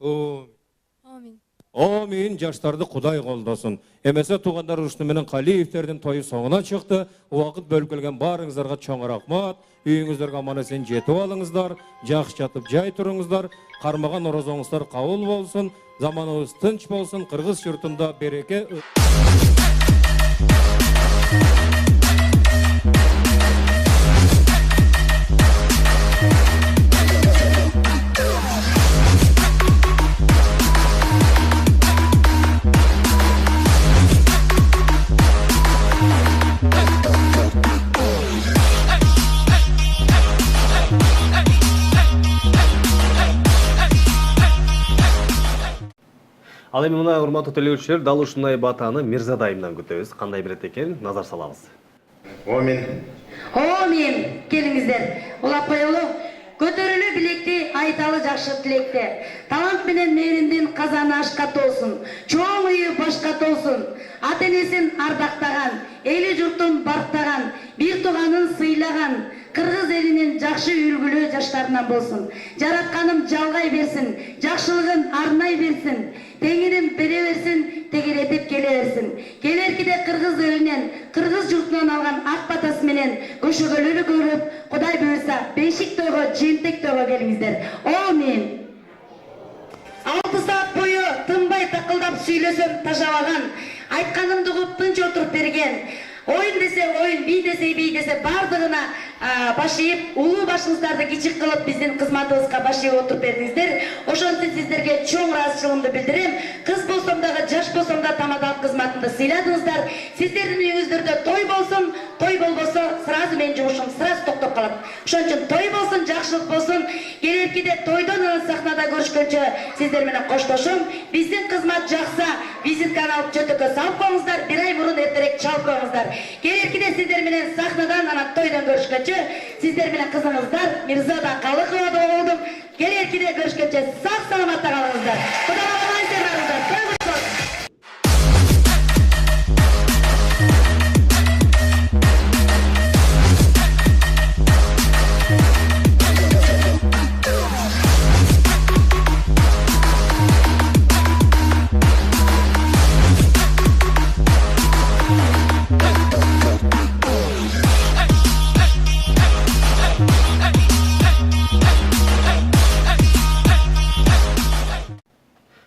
Амин. Амин, жаштарды Кудай колдосун. Эмесе туугандар ушуну менен Калиевтердин тою соңуна чыкты. Убакыт бөлүп келген баарыңыздарга чоң рахмат. Үйүңүздөргө аман эсен жетип алыңыздар, жакшы жатып жай туруңуздар. Кармаган орозоңуздар кабыл болсун, заманыбыз тынч болсун, Кыргыз журтунда береке. Ал эми мына урматтуу телекөрүүчүлөр, дал ушундай батаны Мирза дайымдан күтөбүз. Кандай берет экен, назар салабыз. Амин. Амин. Келиңиздер. Улап коелу. Көтөрүлүү билекти, айталы жакшы тилекте. Талант менен мээриндин казаны ашка толсун. Чоң үйү башка толсун. Ата-энесин ардактаган, эли журтун барктаган, бир тууганын сыйлаган, Кыргыз элинин жакшы үлгүлүү жаштарынан болсун. Жаратканым жалгай берсин, жакшылыгын арнай берсин. Теңирим бере берсин, тегеретип келе берсин. Келеркиде Кыргыз элинен, Кыргыз журтунан алган ак батасы менен көшөгөлөрү көрүп, Кудай буйрса, бешик тойго, жыйынтек тойго келиңиздер. Амин. 6 саат бою тынбай такылдап сүйлөсөм тажабаган, айтканымды угуп тынч отуруп берген. Oyun dese oyun, bi dese bi dese bardığına başlayıp ulu başınızlarda küçük kılıp bizim kızmatımızga başlayıp oturup verdinizler. Oşon sizlerge çoğun razıçılığımды bildireyim. Kız bolsam da, jaş bolsam da tamadal kızmatımda sıyladınızlar. Sizlerin uyunuzlarda toy bolsun, toy bolbosa sırası men жумушum sırası toktop kalıp. Oşon için toy bolsun, jakşılık bolsun. Gelerki de toydan alan sahnada görüşkönçe sizler menen koştoşum. Bizim kızmat jaksa, vizitkan alıp çötökö salып koyuңuzдар, bir ay burun erterek çalıp koyuңuzдар. Gelerki de sizler menen sahnadan anan toydan görüşkönçe көргөнчө сиздер менен кызыңыздар Мирзада Калыкова да болдум. Келеркиде көрүшкөнчө сак саламатта калыңыздар. Кудай аман болуңуздар. Тойгуш болсун.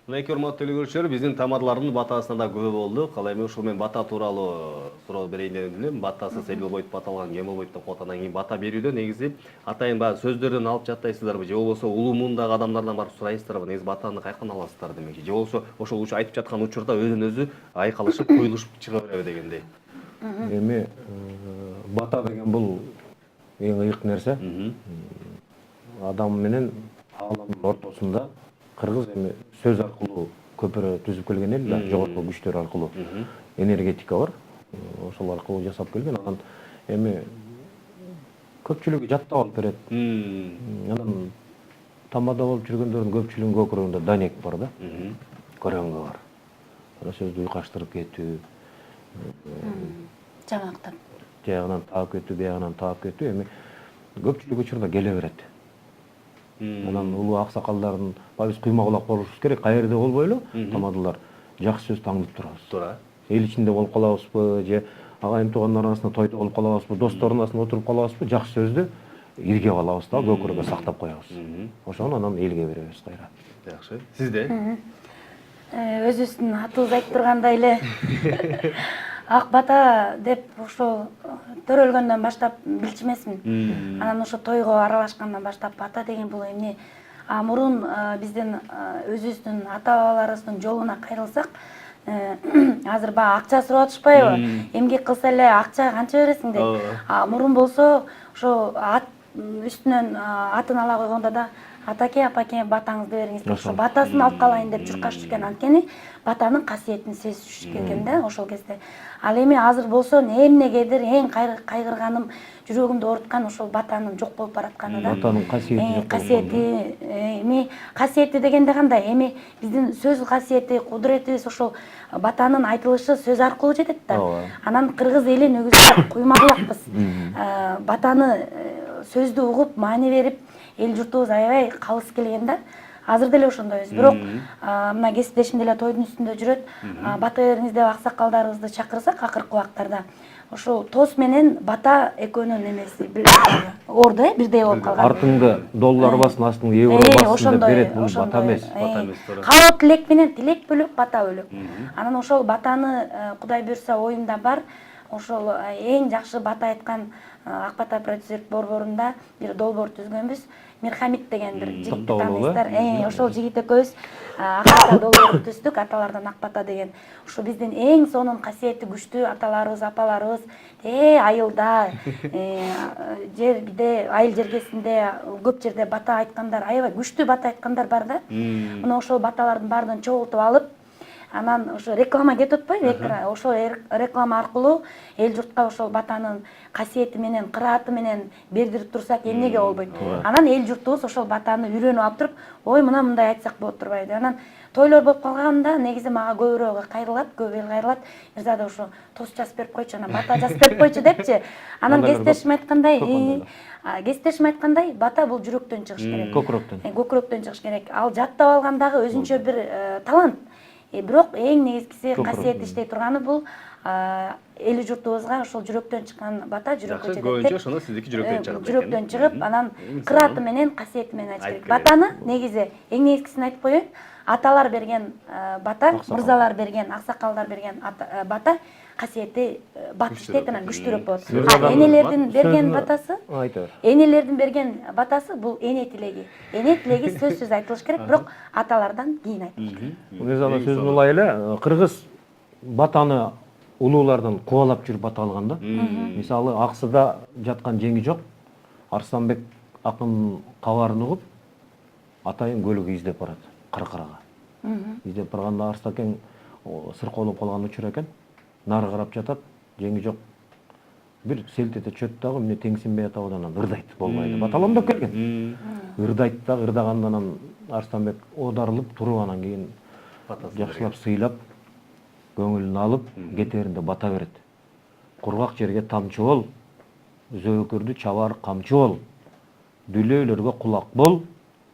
Мынакей урматтуу телекөрүүчүлөр, биздин тамадалардын батасына да күбө болдук. Ал эми ушул мен бата тууралуу суроо берейин деп элем. Батасы Селил болбойт баталган, кем болбойт деп атагандан кийин бата берүүдө негизи атайын баягы сөздөрдөн алып жаттайсыздарбы же болбосо улуу муундагы адамдардан барып сурайсыздарбы? Негизи батаны кайерден аласыздар демекчи? Же болбосо ошол айтып жаткан учурда өзүн өзү айкалышып, куюлушуп чыга береби дегендей. Эми бата деген бул эң ыйык нерсе. Адам менен Алламдын ортосунда кыргыз эми сөз аркылуу көпүрө түзүп келген эл да, жогорку күчтөр аркылуу энергетика бар. Ошол аркылуу жасап келген. Анан эми көпчүлүгү жаттап алып берет. Анан тамада болуп жүргөндөрдүн көпчүлүгүнүн көкүрөгүндө данек бар да. Көрөңгө бар. Ошо сөздү уйкаштырып кетүү. Жаңактап. Жагынан таап кетүү, биягынан таап кетүү эми көпчүлүк учурда келе берет. Анан улуу аксакалдардын биз куйма кулак болушубуз керек. Каерде болбой эле тамадалар жакшы сөз таңдып турабыз. Туура. Эл ичинде болуп калабызбы же агайын туугандардын арасында тойдо болуп калабызбы, достордун арасында отуруп калабызбы, жакшы сөздү ирге алабыз да, көкүрөгкө сактап коебуз. Ошону анан элге беребиз кайра. Жакшы. Сизде? Өзүбүздүн атыбыз айтып тургандай эле ак бата деп ошо төрөлгөндөн баштап билчү эмесмин. Анан ошо тойго аралашкандан баштап бата деген бул эмне? Мурун биздин өзүбүздүн ата бабаларыбыздын жолуна кайрылсак, азыр баягы акча сурап атышпайбы? Эмгек кылса эле акча канча бересиң деп. Мурун болсо ошо ат үстүнөн атын ала койгондо да атаке, апаке, батаңызды бериңиз деп ошо батасын алып калайын деп чуркашып жүргөн. Анткени батанын касиетин сезишиш келген да ошол кезде. Ал эми азыр болсо эмнегедир эң кайгырганым, жүрөгүмдү ооруткан ошол батанын жок болуп баратканы да. Батанын касиети касиети дегенде кандай? Эми биздин сөз касиети, кудуретибиз ошол батанын айтылышы сөз аркылуу жетет да. Анан кыргыз эли негизи куйма кулакпыз. Батаны сөздү угуп, маани берип эл журтубуз аябай калыс келген да. Азыр деле ошондойбуз. Бирок мына кесиптешим деле тойдун үстүндө жүрөт. Бата бериңиз деп аксакалдарыбызды чакырсак акыркы убактарда ошол тос менен бата экөөнүн эмеси орду бирдей болуп калган. Артыңда доллар бассын, астыңда евро бассын деп берет, бул бата эмес. Каалоо тилек менен тилек бөлөк, бата бөлөк. Анан ошол батаны Кудай буйрса оюмда бар. Ошол эң жакшы бата айткан Ак бата продюсер борборунда бир долбоор түзгөнбүз. Мирхамит деген бир жигитти тааныйсыздар. Ошол жигит экөөбүз Ак бата долбоор түздүк, аталардан Ак бата деген. Ошо биздин эң сонун касиети күчтүү аталарыбыз, апаларыбыз айылда, жерде, айыл жергесинде көп жерде бата айткандар, аябай күчтүү бата айткандар бар да. Мына ошол баталардын баарын чогултуп алып, анан ошо реклама кетип атпайбы? Ошол реклама аркылуу эл журтка ошол батанын касиети менен, кырааты менен бердирип турсак эмнеге болбойт? Анан эл журтубуз ошол батаны үйрөнүп алып туруп, ой мына мындай айтсак болот турбайбы? Анан тойлор болуп калганда негизи мага көбүрөөгү кайрылат, көп эл кайрылат. Мирзада ошо тос жазып берип койчу, анан бата жазып берип койчу депчи. Анан кесиптешим айткандай, бата бул жүрөктөн чыгыш керек. Көкүрөктөн чыгыш керек. Ал жаттап алгандагы өзүнчө бир талант. Бирок эң негизгиси касиет иштей турганы бул эли журтубузга ошол жүрөктөн чыккан бата жүрөккө жетет. Көбүнчө ошондо сиздики жүрөктөн чыгат. Жүрөктөн чыгып, анан кырааты менен, касиети менен айтыш керек. Батаны негизи эң негизгисин айтып коеюн. Аталар берген бата, мырзалар берген, аксакалдар берген бата касиети бат иштейт, анан күчтүүрөөк болот. Энелердин берген батасы, бул эне тилеги. Эне тилеги сөзсүз айтылыш керек, бирок аталардан кийин айтылыш керек. Мирзанын сөзүн улай эле, кыргыз батаны улуулардан кубалап жүрүп бата алган да. Мисалы, Аксыда жаткан жеңи жок, Арсланбек акын кабарын угуп, атайын көлүгү издеп барат, Кыркырага. Издеп барганда Арстакен сыркоолоп калган учур экен. Нары карап жатат, жеңи жок. бир селтете чөт дагы эмне теңсинбей атабыдан анан ырдайт болбайды. Баталамдап келген. Ырдайт да ырдагандан анан Арстанбек оодарылып туруп анан кийин жакшылап сыйлап көңүлүн алып кетеринде бата берет. Кургак жерге тамчы бол, зөөкөрдү чабар камчы бол, дүлөөлөргө кулак бол,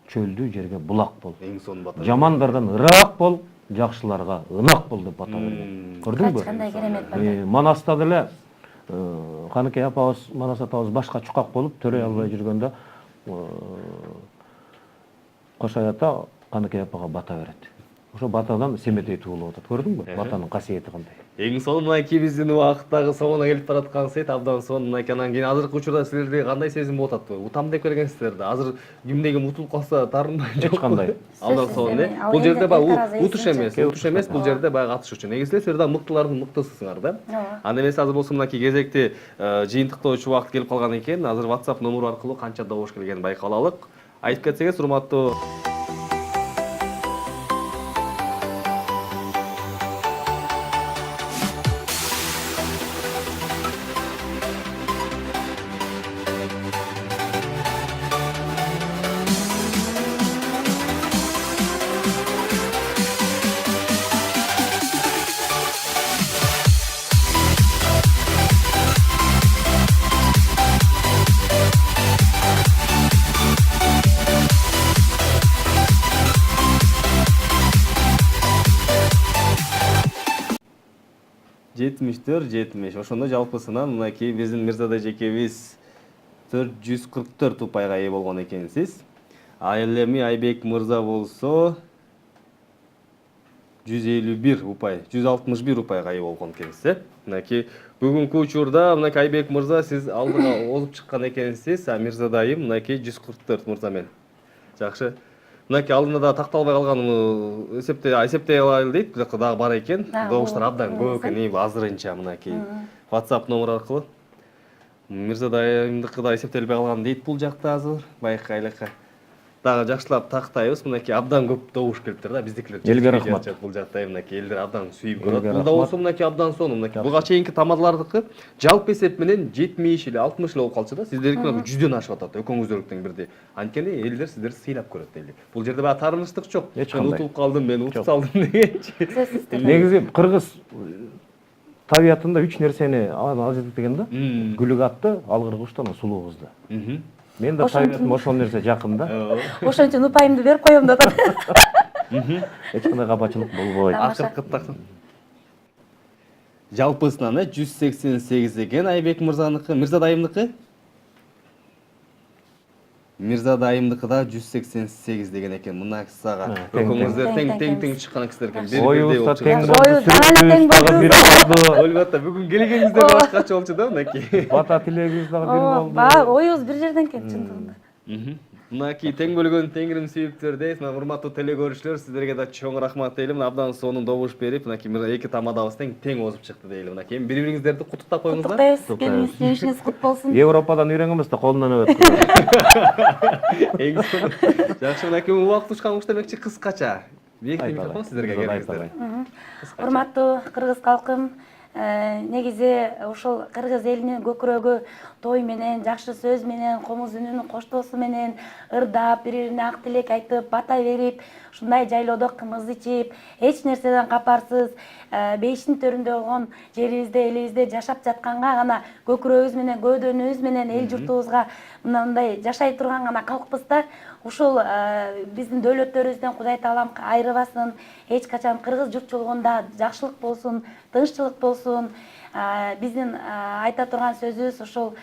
чөлдүү жерге булак бол. Эң сонун бата. Жамандардан ырак бол, жакшыларга ынак бол деп бата берген. Көрдүңбү? Кандай керемет бата. Манаста деле Каныкей апабыз, Манас атабыз башка чукак болуп төрөй албай жүргөндө Кошай ата Каныкей апага бата берет. Ошо батадан семетей туулуп атат. Көрдүңбү? Батанын касиети кандай. Эң сонун мынакей биздин убактагы соңуна келип бараткан сыйт абдан сонун мынакей. Анан кийин азыркы учурда силерде кандай сезим болуп атат? Утам деп келгенсиздер да. Азыр кимде ким утулуп калса таарынбай Эч кандай. Абдан сонун э. Бул жерде баягы утуш эмес, бул жерде баягы атыш үчүн. Негизи силер да мыктылардын мыктысыңар да. Анда эмес азыр болсо мынакей кезекти жыйынтыктоочу убакыт келип калган экен. Азыр WhatsApp номеру аркылуу канча добуш келгенин байкап алалык. Айтып кетсеңиз, урматтуу жетимиш. Ошондо жалпысынан мынакей биздин Мирзада жекебиз 444 упайга ээ болгон экенсиз. Ал эми Айбек мырза болсо 151 упай, 161 упайга ээ болгон экенсиз. Мынакей бүгүнкү учурда мынакей Айбек мырза сиз алдыга озуп чыккан экенсиз, а Мирзадайым мынакей 144 мырза менен. Жакшы. Мынакей алдында да такталбай калган эсептей алайлы дейт, бул жакта дагы бар экен. Добуштар абдан көп экен, азырынча мынакей WhatsApp номер аркылуу. Мирзадайымдыкы да эсептелбей калган дейт бул жакта азыр. Байкы айлакка. Дагы жакшылап тактайбыз. Мынакей абдан көп добуш келиптир да, биздикилер. Элге рахмат. Бул жакта мынакей элдер абдан сүйүп көрөт. Бул да болсо мынакей абдан сонун. Мынакей буга чейинки тамадалардыкы жалпы эсеп менен 70 или 60 эле болуп калчу да. Сиздердики 100дөн ашып атат. Экөөңүздөрдүктөн бирдей. Анткени элдер сиздерди сыйлап көрөт дейли. Бул жерде баягы таарынычтык жок. Мен утуп калдым, мен утуп салдым дегенчи. Негизи кыргыз табиятында 3 нерсени ажыртып деген да. Гүлүк атты, алгыр куштан сулуу кызды. Мен да табиятым ошол нерсе жакын да. Ошон үчүн упайымды берип коем деп атат. Эч кандай капачылык болбойт. Акыркы таксын. Жалпысынан 188 экен Айбек мырзаныкы, Мирзадайымдыкы? Мирзадайымдыкы да 188 деген экен. Мына кысага экөөңүздөр тең чыккан кисилер экен. Оюбузда тең болду. Ольбатта бүгүн келгениңиздер башкача болчу да мынакей. Бата тилегибиз дагы бир болду. Оюбуз бир жерден келди чындыгында. Мынакей тең бөлгөн теңирим сүйүптөр дейт. Мына урматтуу телекөрүүчүлөр, сиздерге да чоң рахмат дейли. Мына абдан сонун добуш берип, мынакей эки тамадабыз тең озуп чыкты дейли. Мынакей бири-бириңиздерди куттуктап коюңуздар. Куттуктайбыз. Келиңиз, жеңишиңиз кут болсун. Европадан үйрөнгөнбүз да колунан өбөт. Эң сонун. Жакшы, мынакей убакыт учкан куш демекчи кыскача. Бийик микрофон сиздерге келиңиздер. Урматтуу кыргыз калкым, негизи ушул кыргыз элинин көкүрөгү той менен, жакшы сөз менен, комуз үнүнүн коштоосу менен ырдап, бири-бирине ак тилек айтып, бата берип, ушундай жайлоодо кымыз ичип, эч нерседен капарсыз, бейиштин төрүндө болгон жерибизде, элибизде жашап жатканга гана көкүрөгүбүз менен, көөдөнүбүз менен эл журтубузга мындай жашай турган гана калкпыз да. Ушул биздин дөөлөттөрүбүздөн Кудай Таалам айрыбасын, эч качан кыргыз журтчулугунда жакшылык болсун, тынччылык болсун. Биздин айта турган сөзүбүз ушул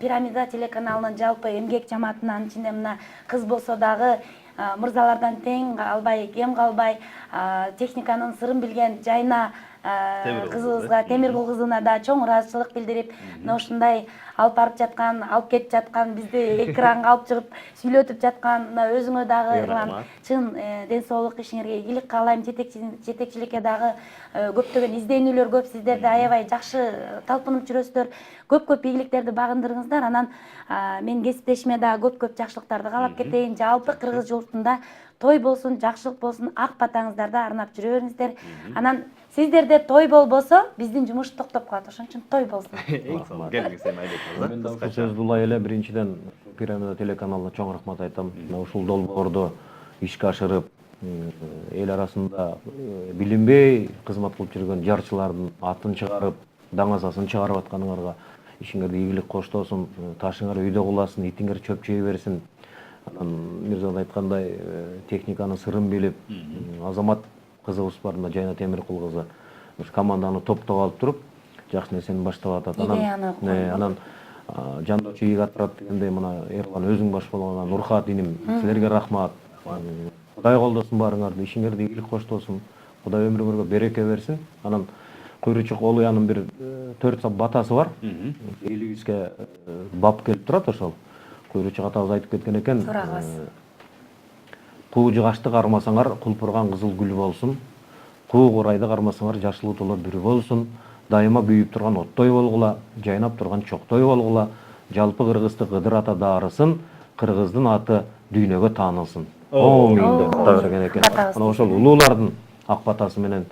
Пирамида телеканалынын жалпы эмгек жамаатынын ичинде мына кыз болсо дагы мырзалардан тең калбай, кем калбай, техниканын сырын билген Жайна кызыбызга, Темиргул кызына да чоң ыраазычылык билдирип, мына ушундай алып барып жаткан, алып кетип жаткан, бизди экранга алып чыгып сүйлөтүп жаткан мына өзүңө дагы Эрлан чын ден соолук, ишиңерге ийгилик каалайм. Жетекчиликке дагы көптөгөн изденүүлөр көп, сиздерди аябай жакшы талпынып жүрөсүздөр. Көп ийгиликтерди багындырыңыздар. Анан мен кесиптешиме дагы көп жакшылыктарды каалап кетейин. Жалпы кыргыз журтунда той болсун, жакшылык болсун, ак батаңыздарды арнап жүрө бериңиздер. Анан Сиздерде той болбосо биздин жумуш токтоп калат. Ошон үчүн той болсун. Эң сонун келиңиз эми айбек Мен да мырза. ушул сөздү улай эле биринчиден Пирамида телеканалына чоң рахмат айтам. Мына ушул долбоорду ишке ашырып, эл арасында билинбей кызмат кылып жүргөн жарчылардын атын чыгарып, даңазасын чыгарып атканыңарга ишиңерде ийгилик коштосун, ташыңар үйдө куласын, итиңер чөп жей берсин. Анан Мирзат айткандай техниканын сырын билип, Азамат кызыбыз бар, мына Жайна Темиркул кызы. Команданы топтоп алып туруп, жакшы нерсени баштап атат. Анан жандоочу ийик атырат дегендей мына Эрлан өзүң баш болгон Нурхат иним, силерге рахмат. Кудай колдосун баарыңарды, ишиңерде ийгилик коштосун. Кудай өмүрүңөргө береке берсин. Анан Куйручук Олуянын бир 4 сап батасы бар. Элибизге бап келип турат ошол. Куйручук атабыз айтып кеткен экен. Куу жыгачты кармасаңар, кулпурган кызыл гүл болсун. Куу курайды кармасаңар, жашыл утулар бүрү болсун. Дайыма күйүп турган оттой болгула, жайнап турган чоктой болгула. Жалпы кыргызды Кыдыр ата даарысын, кыргыздын аты дүйнөгө таанылсын. Оң үйүндө бата берген экен. Анан ошол улуулардын ак батасы менен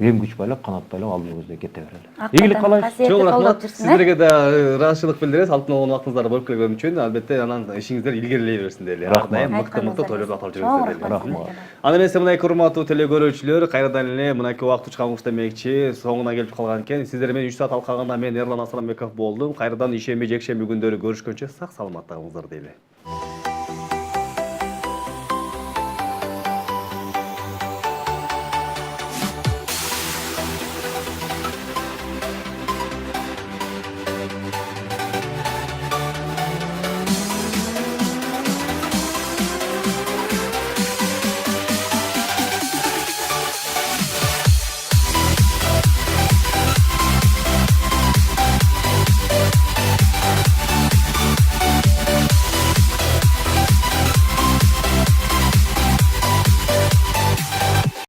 эм күч байлап, канат байлап алдыгы көздөй кете берели. Ийгилик каалайбыз. Чоң рахмат. Сиздерге да ыраазычылык билдиребиз. Алтын болгон убактыңыздар болуп келген үчүн. Албетте анан ишиңиздер илгерилей берсин дейли. Ар дайым мыкты тойлорду аталып жүрүңүздөр дейли. Рахмат. Аны эмесе мынакей урматтуу телегөрүүчүлөр, кайрадан эле мынакей убакыт учканбыз демекчи, соңуна келип калган экен. Сиздер менен 3 саат алкаганда мен Эрлан Асламбеков болдум. Кайрадан ишемби жекшемби күндөрү көрүшкөнчө сак саламатта калыңыздар дейли.